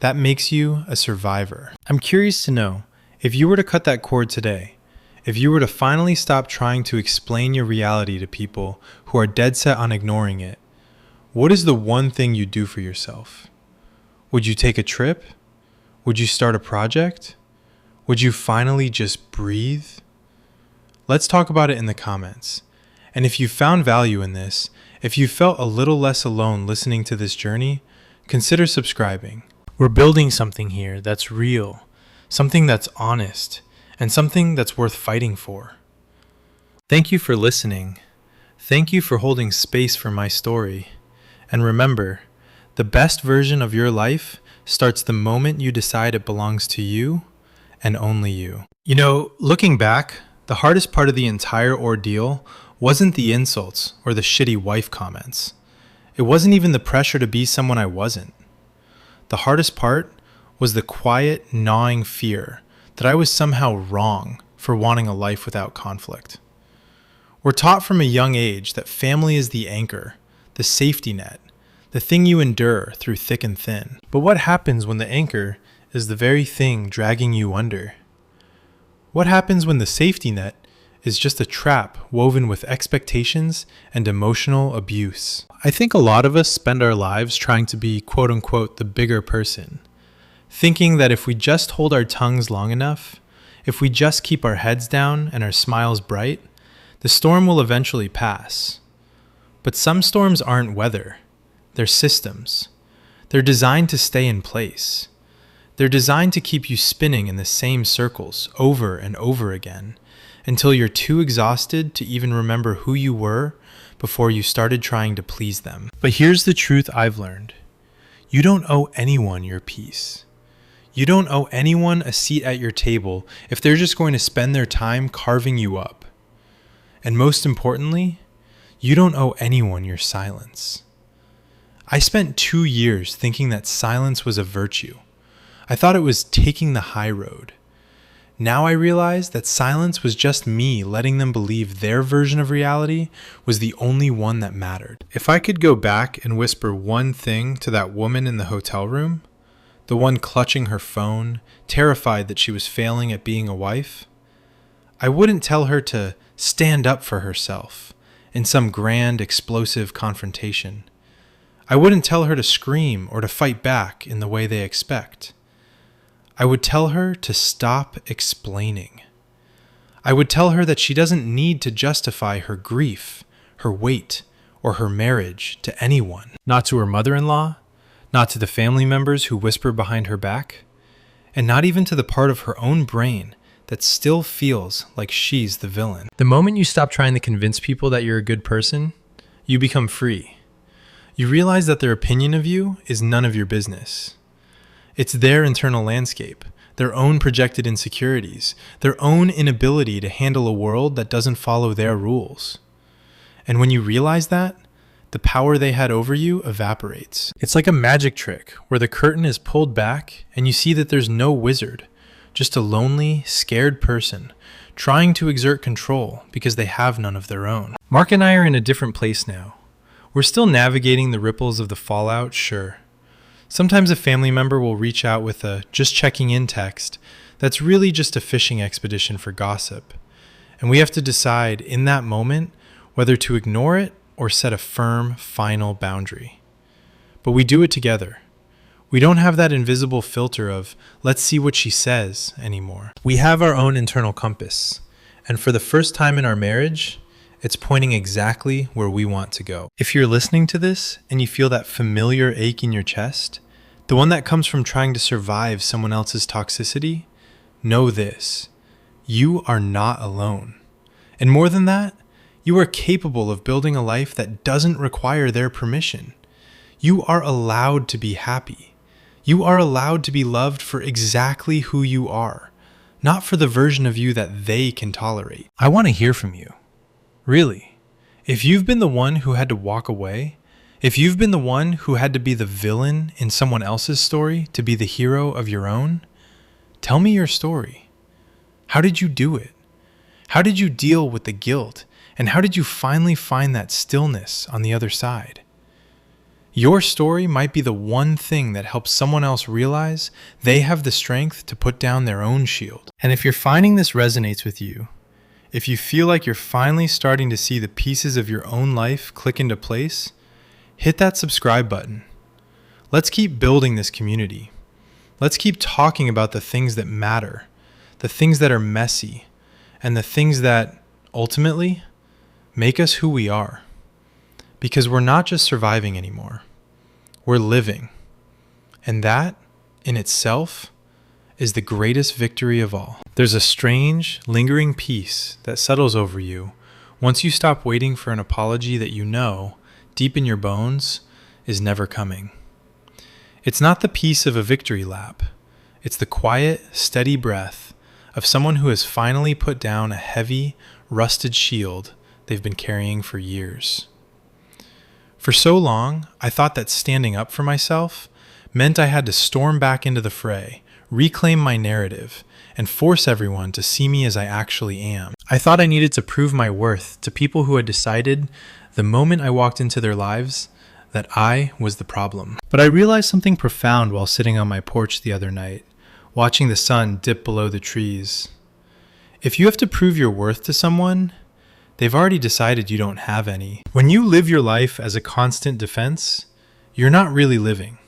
That makes you a survivor. I'm curious to know, if you were to cut that cord today, if you were to finally stop trying to explain your reality to people who are dead set on ignoring it, what is the one thing you'd do for yourself? Would you take a trip? Would you start a project? Would you finally just breathe? Let's talk about it in the comments. And if you found value in this, if you felt a little less alone listening to this journey, consider subscribing. We're building something here that's real, something that's honest, and something that's worth fighting for. Thank you for listening. Thank you for holding space for my story. And remember, the best version of your life starts the moment you decide it belongs to you and only you. You know, looking back, the hardest part of the entire ordeal wasn't the insults or the shitty wife comments. It wasn't even the pressure to be someone I wasn't. The hardest part was the quiet, gnawing fear that I was somehow wrong for wanting a life without conflict. We're taught from a young age that family is the anchor, the safety net, the thing you endure through thick and thin. But what happens when the anchor is the very thing dragging you under? What happens when the safety net is just a trap woven with expectations and emotional abuse? I think a lot of us spend our lives trying to be quote-unquote the bigger person, thinking that if we just hold our tongues long enough, if we just keep our heads down and our smiles bright, the storm will eventually pass. But some storms aren't weather, they're systems. They're designed to stay in place. They're designed to keep you spinning in the same circles over and over again until you're too exhausted to even remember who you were before you started trying to please them. But here's the truth I've learned. You don't owe anyone your peace. You don't owe anyone a seat at your table if they're just going to spend their time carving you up. And most importantly, you don't owe anyone your silence. I spent 2 years thinking that silence was a virtue. I thought it was taking the high road. Now I realize that silence was just me letting them believe their version of reality was the only one that mattered. If I could go back and whisper one thing to that woman in the hotel room, the one clutching her phone, terrified that she was failing at being a wife, I wouldn't tell her to stand up for herself in some grand, explosive confrontation. I wouldn't tell her to scream or to fight back in the way they expect. I would tell her to stop explaining. I would tell her that she doesn't need to justify her grief, her weight, or her marriage to anyone. Not to her mother-in-law, not to the family members who whisper behind her back, and not even to the part of her own brain that still feels like she's the villain. The moment you stop trying to convince people that you're a good person, you become free. You realize that their opinion of you is none of your business. It's their internal landscape, their own projected insecurities, their own inability to handle a world that doesn't follow their rules. And when you realize that, the power they had over you evaporates. It's like a magic trick where the curtain is pulled back and you see that there's no wizard, just a lonely, scared person trying to exert control because they have none of their own. Mark and I are in a different place now. We're still navigating the ripples of the fallout, sure. Sometimes a family member will reach out with a just checking in text that's really just a fishing expedition for gossip. And we have to decide in that moment whether to ignore it or set a firm, final boundary. But we do it together. We don't have that invisible filter of, let's see what she says, anymore. We have our own internal compass. And for the first time in our marriage, it's pointing exactly where we want to go. If you're listening to this and you feel that familiar ache in your chest, the one that comes from trying to survive someone else's toxicity, know this: you are not alone. And more than that, you are capable of building a life that doesn't require their permission. You are allowed to be happy. You are allowed to be loved for exactly who you are, not for the version of you that they can tolerate. I want to hear from you. Really. If you've been the one who had to walk away, if you've been the one who had to be the villain in someone else's story to be the hero of your own, tell me your story. How did you do it? How did you deal with the guilt? And how did you finally find that stillness on the other side? Your story might be the one thing that helps someone else realize they have the strength to put down their own shield. And if you're finding this resonates with you, if you feel like you're finally starting to see the pieces of your own life click into place, hit that subscribe button. Let's keep building this community. Let's keep talking about the things that matter, the things that are messy, and the things that, ultimately, make us who we are. Because we're not just surviving anymore. We're living. And that, in itself, is the greatest victory of all. There's a strange, lingering peace that settles over you once you stop waiting for an apology that you know, deep in your bones, is never coming. It's not the peace of a victory lap. It's the quiet, steady breath of someone who has finally put down a heavy, rusted shield they've been carrying for years. For so long, I thought that standing up for myself meant I had to storm back into the fray, reclaim my narrative, and force everyone to see me as I actually am. I thought I needed to prove my worth to people who had decided, the moment I walked into their lives, that I was the problem. But I realized something profound while sitting on my porch the other night, watching the sun dip below the trees. If you have to prove your worth to someone, they've already decided you don't have any. When you live your life as a constant defense, you're not really living.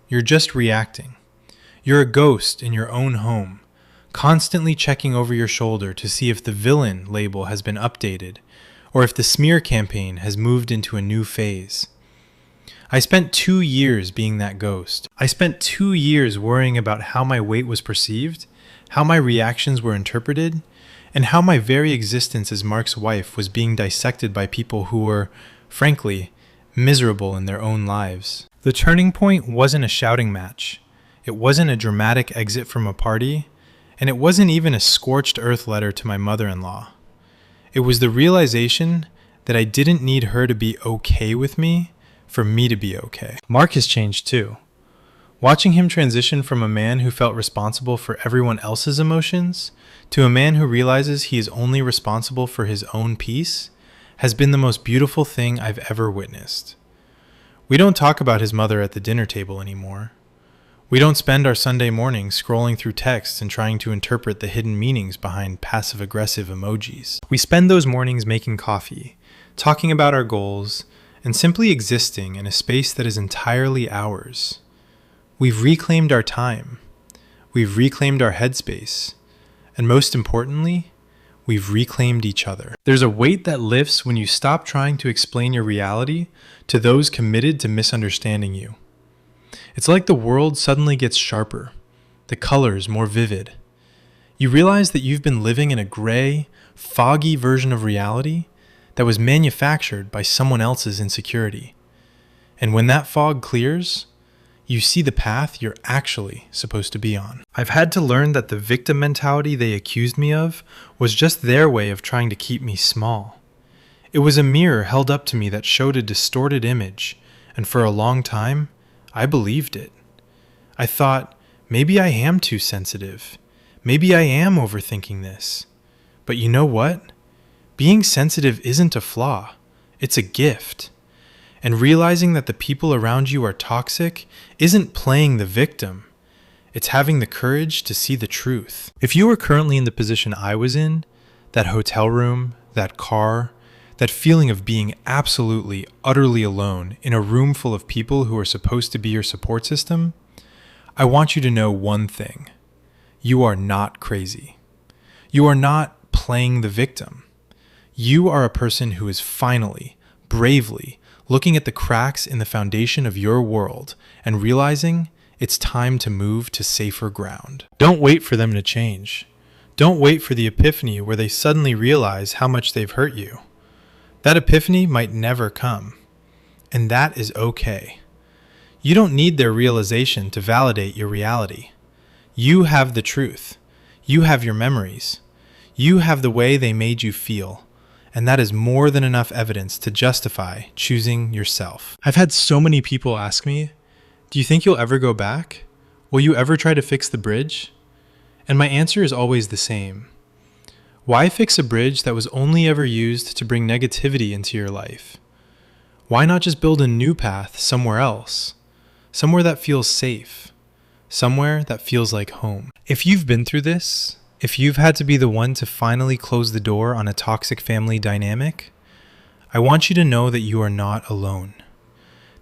You're just reacting. You're a ghost in your own home, constantly checking over your shoulder to see if the villain label has been updated, or if the smear campaign has moved into a new phase. I spent 2 years being that ghost. I spent 2 years worrying about how my weight was perceived, how my reactions were interpreted, and how my very existence as Mark's wife was being dissected by people who were, frankly, miserable in their own lives. The turning point wasn't a shouting match. It wasn't a dramatic exit from a party, and it wasn't even a scorched earth letter to my mother-in-law. It was the realization that I didn't need her to be okay with me for me to be okay. Mark has changed too. Watching him transition from a man who felt responsible for everyone else's emotions to a man who realizes he is only responsible for his own peace has been the most beautiful thing I've ever witnessed. We don't talk about his mother at the dinner table anymore. We don't spend our Sunday mornings scrolling through texts and trying to interpret the hidden meanings behind passive-aggressive emojis. We spend those mornings making coffee, talking about our goals, and simply existing in a space that is entirely ours. We've reclaimed our time. We've reclaimed our headspace. And most importantly, we've reclaimed each other. There's a weight that lifts when you stop trying to explain your reality to those committed to misunderstanding you. It's like the world suddenly gets sharper, the colors more vivid. You realize that you've been living in a gray, foggy version of reality that was manufactured by someone else's insecurity. And when that fog clears, you see the path you're actually supposed to be on. I've had to learn that the victim mentality they accused me of was just their way of trying to keep me small. It was a mirror held up to me that showed a distorted image, and for a long time, I believed it. I thought, maybe I am too sensitive. Maybe I am overthinking this. But you know what? Being sensitive isn't a flaw. It's a gift. And realizing that the people around you are toxic isn't playing the victim. It's having the courage to see the truth. If you were currently in the position I was in, that hotel room, that car, that feeling of being absolutely, utterly alone in a room full of people who are supposed to be your support system, I want you to know one thing. You are not crazy. You are not playing the victim. You are a person who is finally, bravely, looking at the cracks in the foundation of your world and realizing it's time to move to safer ground. Don't wait for them to change. Don't wait for the epiphany where they suddenly realize how much they've hurt you. That epiphany might never come, and that is okay. You don't need their realization to validate your reality. You have the truth. You have your memories. You have the way they made you feel, and that is more than enough evidence to justify choosing yourself. I've had so many people ask me, do you think you'll ever go back? Will you ever try to fix the bridge? And my answer is always the same. Why fix a bridge that was only ever used to bring negativity into your life? Why not just build a new path somewhere else? Somewhere that feels safe. Somewhere that feels like home. If you've been through this, if you've had to be the one to finally close the door on a toxic family dynamic, I want you to know that you are not alone.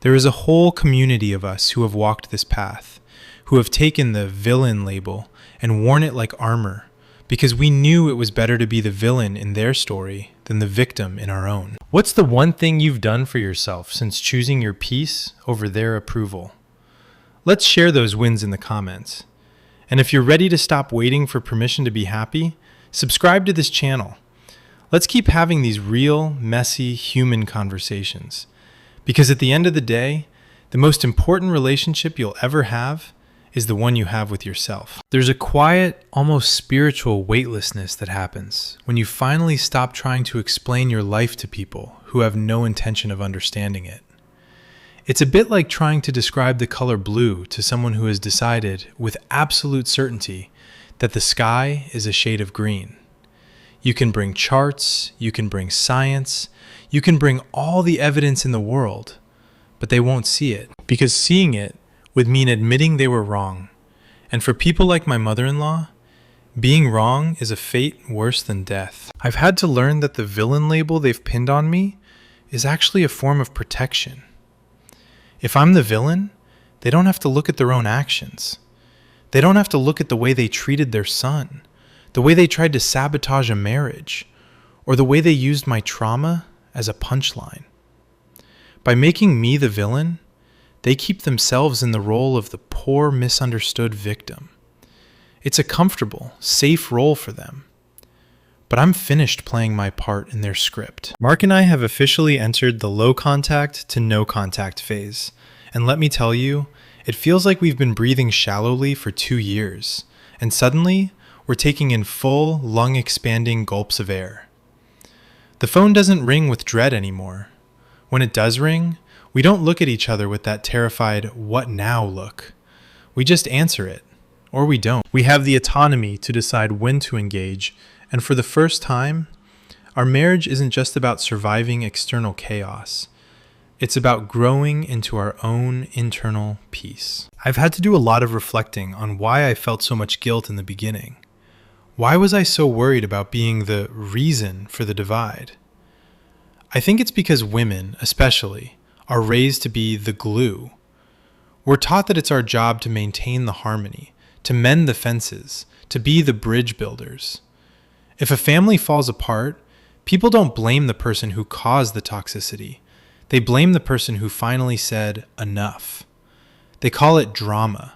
There is a whole community of us who have walked this path, who have taken the villain label and worn it like armor, because we knew it was better to be the villain in their story than the victim in our own. What's the one thing you've done for yourself since choosing your peace over their approval? Let's share those wins in the comments. And if you're ready to stop waiting for permission to be happy, subscribe to this channel. Let's keep having these real, messy, human conversations. Because at the end of the day, the most important relationship you'll ever have is the one you have with yourself. There's a quiet, almost spiritual weightlessness that happens when you finally stop trying to explain your life to people who have no intention of understanding it. It's a bit like trying to describe the color blue to someone who has decided with absolute certainty that the sky is a shade of green. You can bring charts, you can bring science, you can bring all the evidence in the world, but they won't see it, because seeing it would mean admitting they were wrong. And for people like my mother-in-law, being wrong is a fate worse than death. I've had to learn that the villain label they've pinned on me is actually a form of protection. If I'm the villain, they don't have to look at their own actions. They don't have to look at the way they treated their son, the way they tried to sabotage a marriage, or the way they used my trauma as a punchline. By making me the villain, they keep themselves in the role of the poor, misunderstood victim. It's a comfortable, safe role for them. But I'm finished playing my part in their script. Mark and I have officially entered the low contact to no contact phase. And let me tell you, it feels like we've been breathing shallowly for 2 years. And suddenly, we're taking in full, lung-expanding gulps of air. The phone doesn't ring with dread anymore. When it does ring, we don't look at each other with that terrified, what now look. We just answer it, or we don't. We have the autonomy to decide when to engage, and for the first time, our marriage isn't just about surviving external chaos. It's about growing into our own internal peace. I've had to do a lot of reflecting on why I felt so much guilt in the beginning. Why was I so worried about being the reason for the divide? I think it's because women, especially, are raised to be the glue. We're taught that it's our job to maintain the harmony, to mend the fences, to be the bridge builders. If a family falls apart, people don't blame the person who caused the toxicity. They blame the person who finally said enough. They call it drama.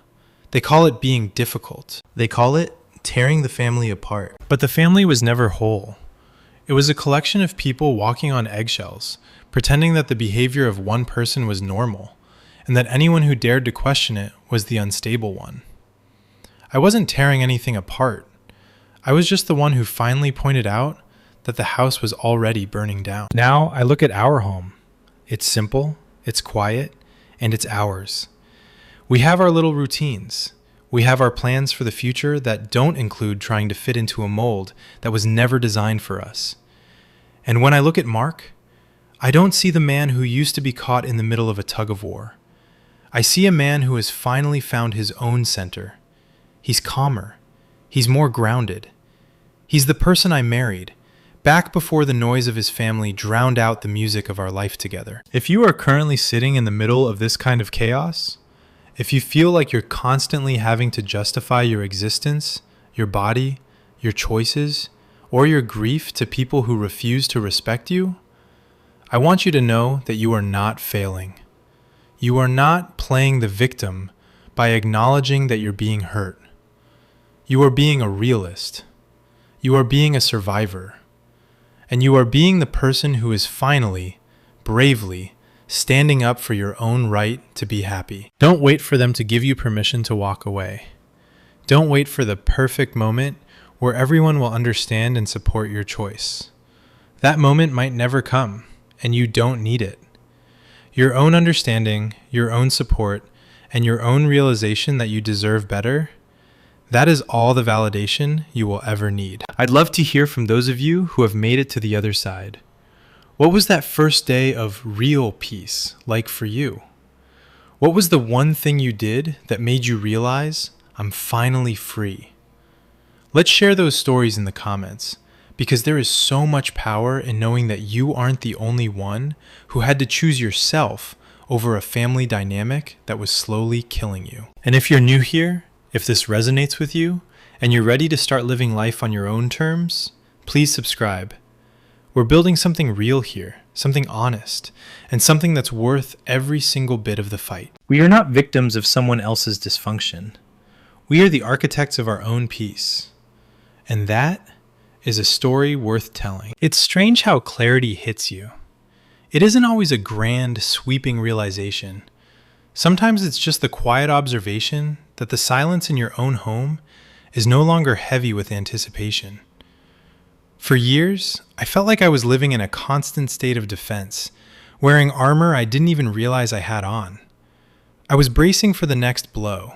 They call it being difficult. They call it tearing the family apart. But the family was never whole. It was a collection of people walking on eggshells, pretending that the behavior of one person was normal, and that anyone who dared to question it was the unstable one. I wasn't tearing anything apart. I was just the one who finally pointed out that the house was already burning down. Now I look at our home. It's simple, it's quiet, and it's ours. We have our little routines. We have our plans for the future that don't include trying to fit into a mold that was never designed for us. And when I look at Mark, I don't see the man who used to be caught in the middle of a tug of war. I see a man who has finally found his own center. He's calmer. He's more grounded. He's the person I married, back before the noise of his family drowned out the music of our life together. If you are currently sitting in the middle of this kind of chaos, if you feel like you're constantly having to justify your existence, your body, your choices, or your grief to people who refuse to respect you, I want you to know that you are not failing. You are not playing the victim by acknowledging that you're being hurt. You are being a realist. You are being a survivor. And you are being the person who is finally, bravely, standing up for your own right to be happy. Don't wait for them to give you permission to walk away. Don't wait for the perfect moment where everyone will understand and support your choice. That moment might never come, and you don't need it. Your own understanding, your own support, and your own realization that you deserve better, that is all the validation you will ever need. I'd love to hear from those of you who have made it to the other side. What was that first day of real peace like for you? What was the one thing you did that made you realize, I'm finally free? Let's share those stories in the comments, because there is so much power in knowing that you aren't the only one who had to choose yourself over a family dynamic that was slowly killing you. And if you're new here, if this resonates with you, and you're ready to start living life on your own terms, please subscribe. We're building something real here, something honest, and something that's worth every single bit of the fight. We are not victims of someone else's dysfunction. We are the architects of our own peace. And that is a story worth telling. It's strange how clarity hits you. It isn't always a grand, sweeping realization. Sometimes it's just the quiet observation that the silence in your own home is no longer heavy with anticipation. For years, I felt like I was living in a constant state of defense, wearing armor I didn't even realize I had on. I was bracing for the next blow,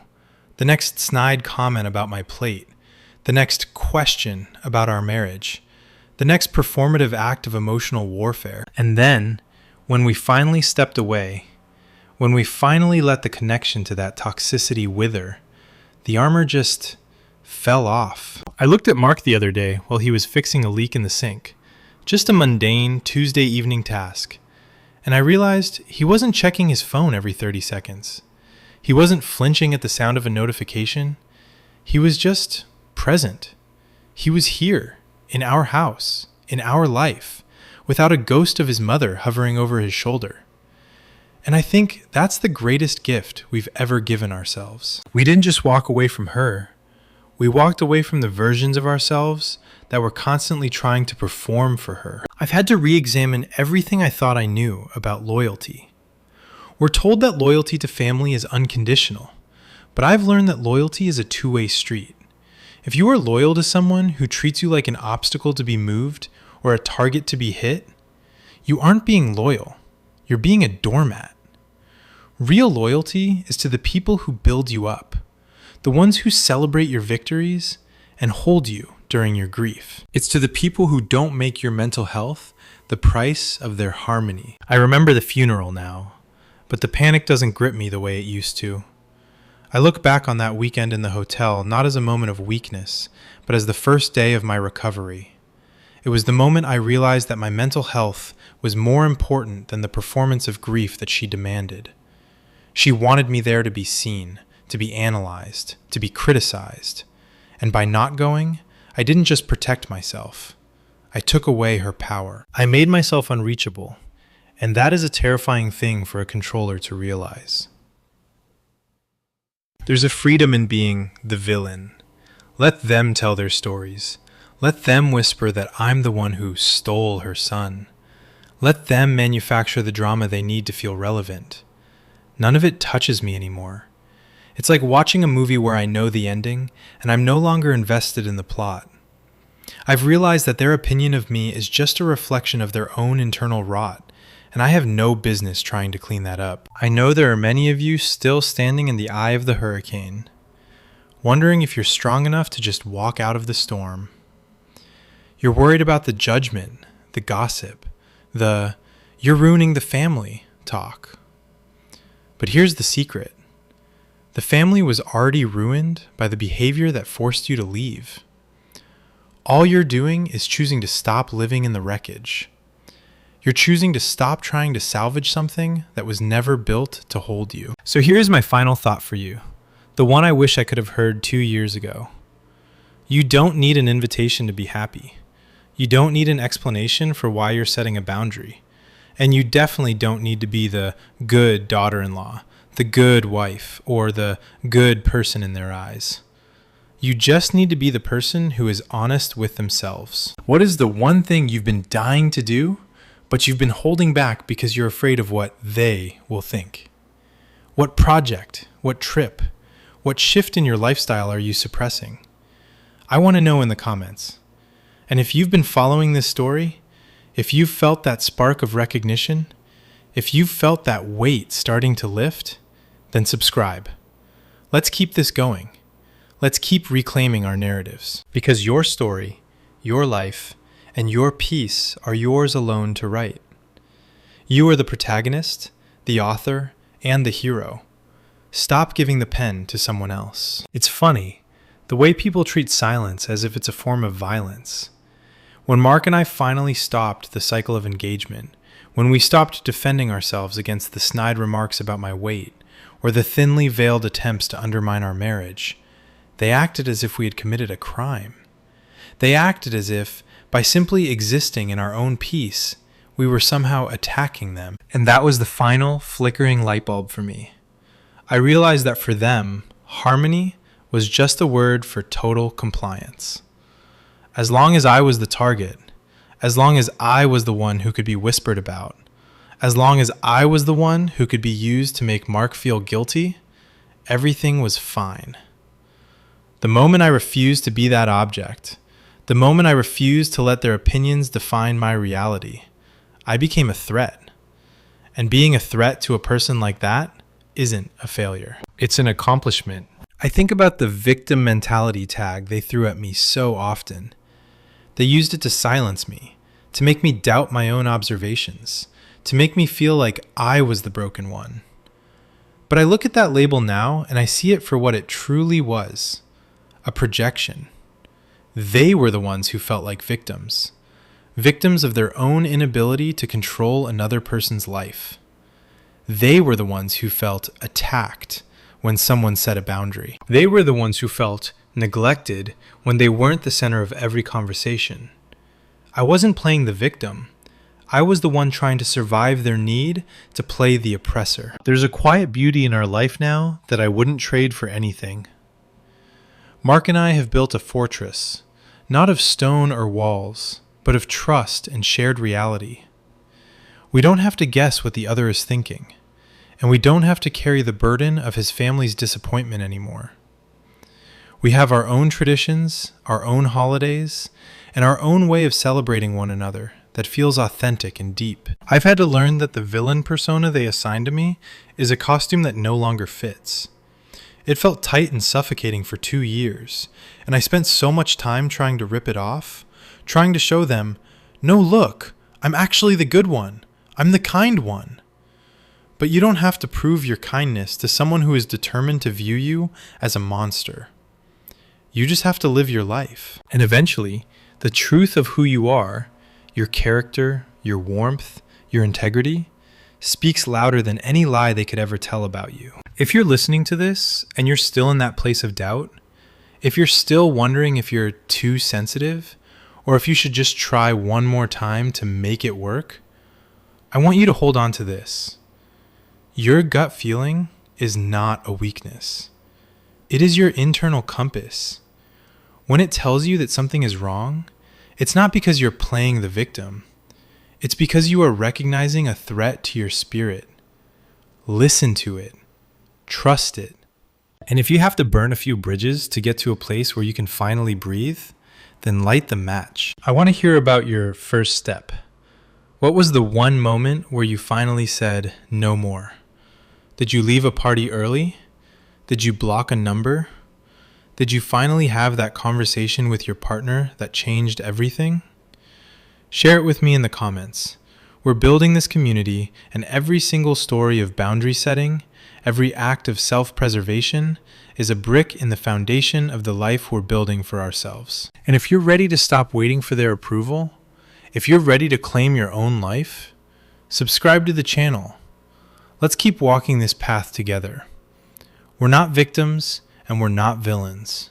the next snide comment about my plate, the next question about our marriage, the next performative act of emotional warfare. And then, when we finally stepped away, when we finally let the connection to that toxicity wither, the armor just fell off. I looked at Mark the other day while he was fixing a leak in the sink, just a mundane Tuesday evening task, and I realized he wasn't checking his phone every 30 seconds. He wasn't flinching at the sound of a notification. He was just present. He was here, in our house, in our life, without a ghost of his mother hovering over his shoulder. And I think that's the greatest gift we've ever given ourselves. We didn't just walk away from her. We walked away from the versions of ourselves that were constantly trying to perform for her. I've had to re-examine everything I thought I knew about loyalty. We're told that loyalty to family is unconditional, but I've learned that loyalty is a two-way street. If you are loyal to someone who treats you like an obstacle to be moved or a target to be hit, you aren't being loyal. You're being a doormat. Real loyalty is to the people who build you up, the ones who celebrate your victories and hold you during your grief. It's to the people who don't make your mental health the price of their harmony. I remember the funeral now, but the panic doesn't grip me the way it used to. I look back on that weekend in the hotel not as a moment of weakness, but as the first day of my recovery. It was the moment I realized that my mental health was more important than the performance of grief that she demanded. She wanted me there to be seen, to be analyzed, to be criticized. And by not going, I didn't just protect myself. I took away her power. I made myself unreachable, and that is a terrifying thing for a controller to realize. There's a freedom in being the villain. Let them tell their stories. Let them whisper that I'm the one who stole her son. Let them manufacture the drama they need to feel relevant. None of it touches me anymore. It's like watching a movie where I know the ending, and I'm no longer invested in the plot. I've realized that their opinion of me is just a reflection of their own internal rot, and I have no business trying to clean that up. I know there are many of you still standing in the eye of the hurricane, wondering if you're strong enough to just walk out of the storm. You're worried about the judgment, the gossip, the "you're ruining the family" talk. But here's the secret. The family was already ruined by the behavior that forced you to leave. All you're doing is choosing to stop living in the wreckage. You're choosing to stop trying to salvage something that was never built to hold you. So here's my final thought for you, the one I wish I could have heard 2 years ago. You don't need an invitation to be happy. You don't need an explanation for why you're setting a boundary. And you definitely don't need to be the good daughter-in-law, the good wife, or the good person in their eyes. You just need to be the person who is honest with themselves. What is the one thing you've been dying to do, but you've been holding back because you're afraid of what they will think? What project, what trip, what shift in your lifestyle are you suppressing? I want to know in the comments. And if you've been following this story, if you've felt that spark of recognition, if you've felt that weight starting to lift, then subscribe. Let's keep this going. Let's keep reclaiming our narratives. Because your story, your life, and your peace are yours alone to write. You are the protagonist, the author, and the hero. Stop giving the pen to someone else. It's funny, the way people treat silence as if it's a form of violence. When Mark and I finally stopped the cycle of engagement, when we stopped defending ourselves against the snide remarks about my weight, or the thinly veiled attempts to undermine our marriage, they acted as if we had committed a crime. They acted as if, by simply existing in our own peace, we were somehow attacking them. And that was the final flickering light bulb for me. I realized that for them, harmony was just a word for total compliance. As long as I was the target, as long as I was the one who could be whispered about, as long as I was the one who could be used to make Mark feel guilty, everything was fine. The moment I refused to be that object, the moment I refused to let their opinions define my reality, I became a threat. And being a threat to a person like that isn't a failure. It's an accomplishment. I think about the victim mentality tag they threw at me so often. They used it to silence me, to make me doubt my own observations, to make me feel like I was the broken one. But I look at that label now and I see it for what it truly was, a projection. They were the ones who felt like victims, victims of their own inability to control another person's life. They were the ones who felt attacked when someone set a boundary. They were the ones who felt neglected when they weren't the center of every conversation. I wasn't playing the victim. I was the one trying to survive their need to play the oppressor. There's a quiet beauty in our life now that I wouldn't trade for anything. Mark and I have built a fortress, not of stone or walls, but of trust and shared reality. We don't have to guess what the other is thinking, and we don't have to carry the burden of his family's disappointment anymore. We have our own traditions, our own holidays, and our own way of celebrating one another that feels authentic and deep. I've had to learn that the villain persona they assigned to me is a costume that no longer fits. It felt tight and suffocating for 2 years, and I spent so much time trying to rip it off, trying to show them, no, look, I'm actually the good one. I'm the kind one. But you don't have to prove your kindness to someone who is determined to view you as a monster. You just have to live your life. And eventually, the truth of who you are, your character, your warmth, your integrity, speaks louder than any lie they could ever tell about you. If you're listening to this and you're still in that place of doubt, if you're still wondering if you're too sensitive, or if you should just try one more time to make it work, I want you to hold on to this. Your gut feeling is not a weakness. It is your internal compass. When it tells you that something is wrong, it's not because you're playing the victim. It's because you are recognizing a threat to your spirit. Listen to it. Trust it. And if you have to burn a few bridges to get to a place where you can finally breathe, then light the match. I want to hear about your first step. What was the one moment where you finally said, no more? Did you leave a party early? Did you block a number? Did you finally have that conversation with your partner that changed everything? Share it with me in the comments. We're building this community, and every single story of boundary setting, every act of self-preservation, is a brick in the foundation of the life we're building for ourselves. And if you're ready to stop waiting for their approval, if you're ready to claim your own life, subscribe to the channel. Let's keep walking this path together. We're not victims, and we're not villains.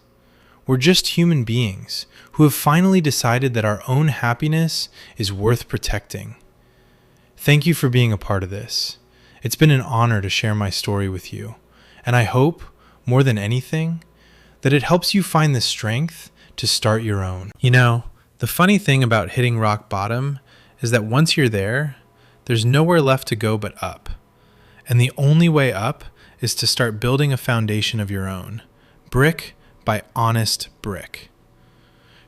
We're just human beings who have finally decided that our own happiness is worth protecting. Thank you for being a part of this. It's been an honor to share my story with you, and I hope, more than anything, that it helps you find the strength to start your own. You know, the funny thing about hitting rock bottom is that once you're there, there's nowhere left to go but up. And the only way up is to start building a foundation of your own, brick by honest brick.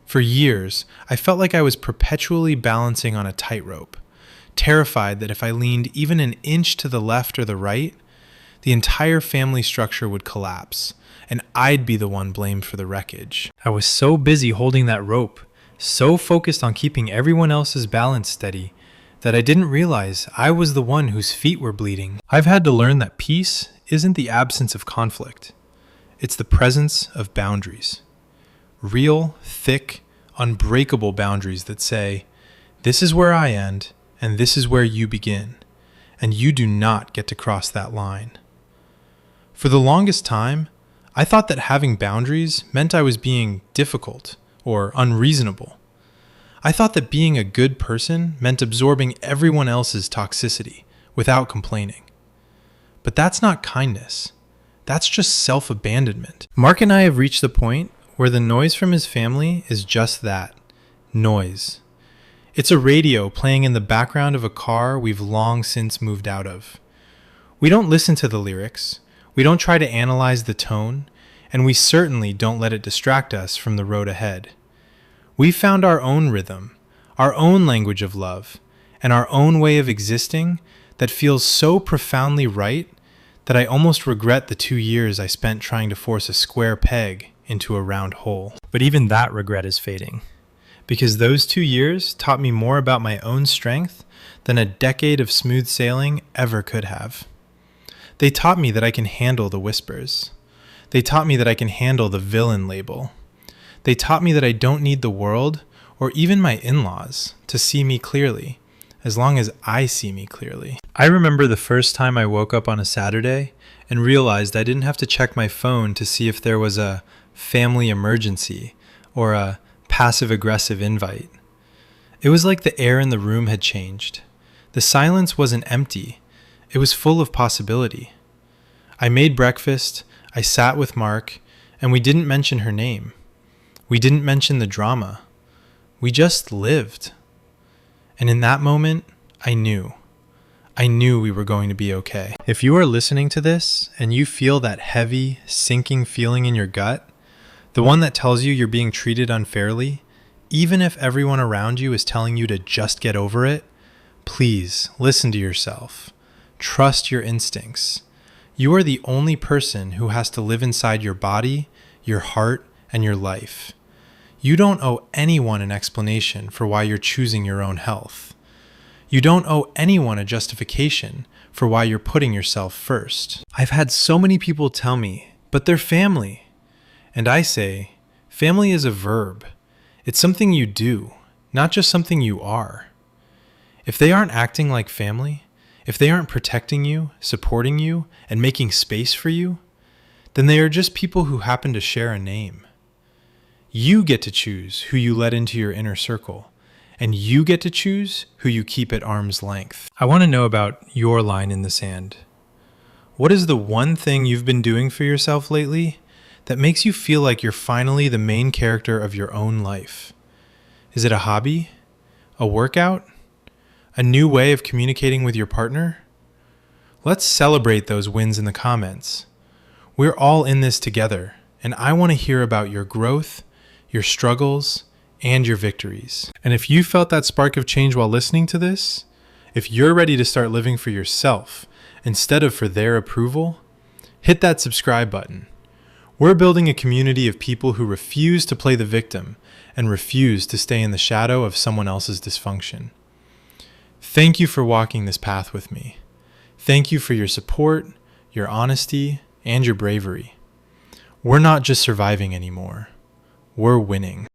For years, I felt like I was perpetually balancing on a tightrope, terrified that if I leaned even an inch to the left or the right, the entire family structure would collapse, and I'd be the one blamed for the wreckage. I was so busy holding that rope, so focused on keeping everyone else's balance steady, that I didn't realize I was the one whose feet were bleeding. I've had to learn that peace isn't the absence of conflict. It's the presence of boundaries. Real, thick, unbreakable boundaries that say, this is where I end, and this is where you begin, and you do not get to cross that line. For the longest time, I thought that having boundaries meant I was being difficult or unreasonable. I thought that being a good person meant absorbing everyone else's toxicity without complaining. But that's not kindness. That's just self-abandonment. Mark and I have reached the point where the noise from his family is just that, noise. It's a radio playing in the background of a car we've long since moved out of. We don't listen to the lyrics, we don't try to analyze the tone, and we certainly don't let it distract us from the road ahead. We've found our own rhythm, our own language of love, and our own way of existing that feels so profoundly right that I almost regret the 2 years I spent trying to force a square peg into a round hole. But even that regret is fading, because those 2 years taught me more about my own strength than a decade of smooth sailing ever could have. They taught me that I can handle the whispers. They taught me that I can handle the villain label. They taught me that I don't need the world, or even my in-laws, to see me clearly, as long as I see me clearly. I remember the first time I woke up on a Saturday and realized I didn't have to check my phone to see if there was a family emergency or a passive-aggressive invite. It was like the air in the room had changed. The silence wasn't empty. It was full of possibility. I made breakfast, I sat with Mark, and we didn't mention her name. We didn't mention the drama. We just lived. And in that moment, I knew we were going to be okay. If you are listening to this and you feel that heavy, sinking feeling in your gut, the one that tells you you're being treated unfairly, even if everyone around you is telling you to just get over it, please listen to yourself. Trust your instincts. You are the only person who has to live inside your body, your heart, and your life. You don't owe anyone an explanation for why you're choosing your own health. You don't owe anyone a justification for why you're putting yourself first. I've had so many people tell me, but they're family. And I say, family is a verb. It's something you do, not just something you are. If they aren't acting like family, if they aren't protecting you, supporting you, and making space for you, then they are just people who happen to share a name. You get to choose who you let into your inner circle, and you get to choose who you keep at arm's length. I want to know about your line in the sand. What is the one thing you've been doing for yourself lately that makes you feel like you're finally the main character of your own life? Is it a hobby? A workout? A new way of communicating with your partner? Let's celebrate those wins in the comments. We're all in this together, and I want to hear about your growth, your struggles, and your victories. And if you felt that spark of change while listening to this, if you're ready to start living for yourself instead of for their approval, hit that subscribe button. We're building a community of people who refuse to play the victim and refuse to stay in the shadow of someone else's dysfunction. Thank you for walking this path with me. Thank you for your support, your honesty, and your bravery. We're not just surviving anymore. We're winning.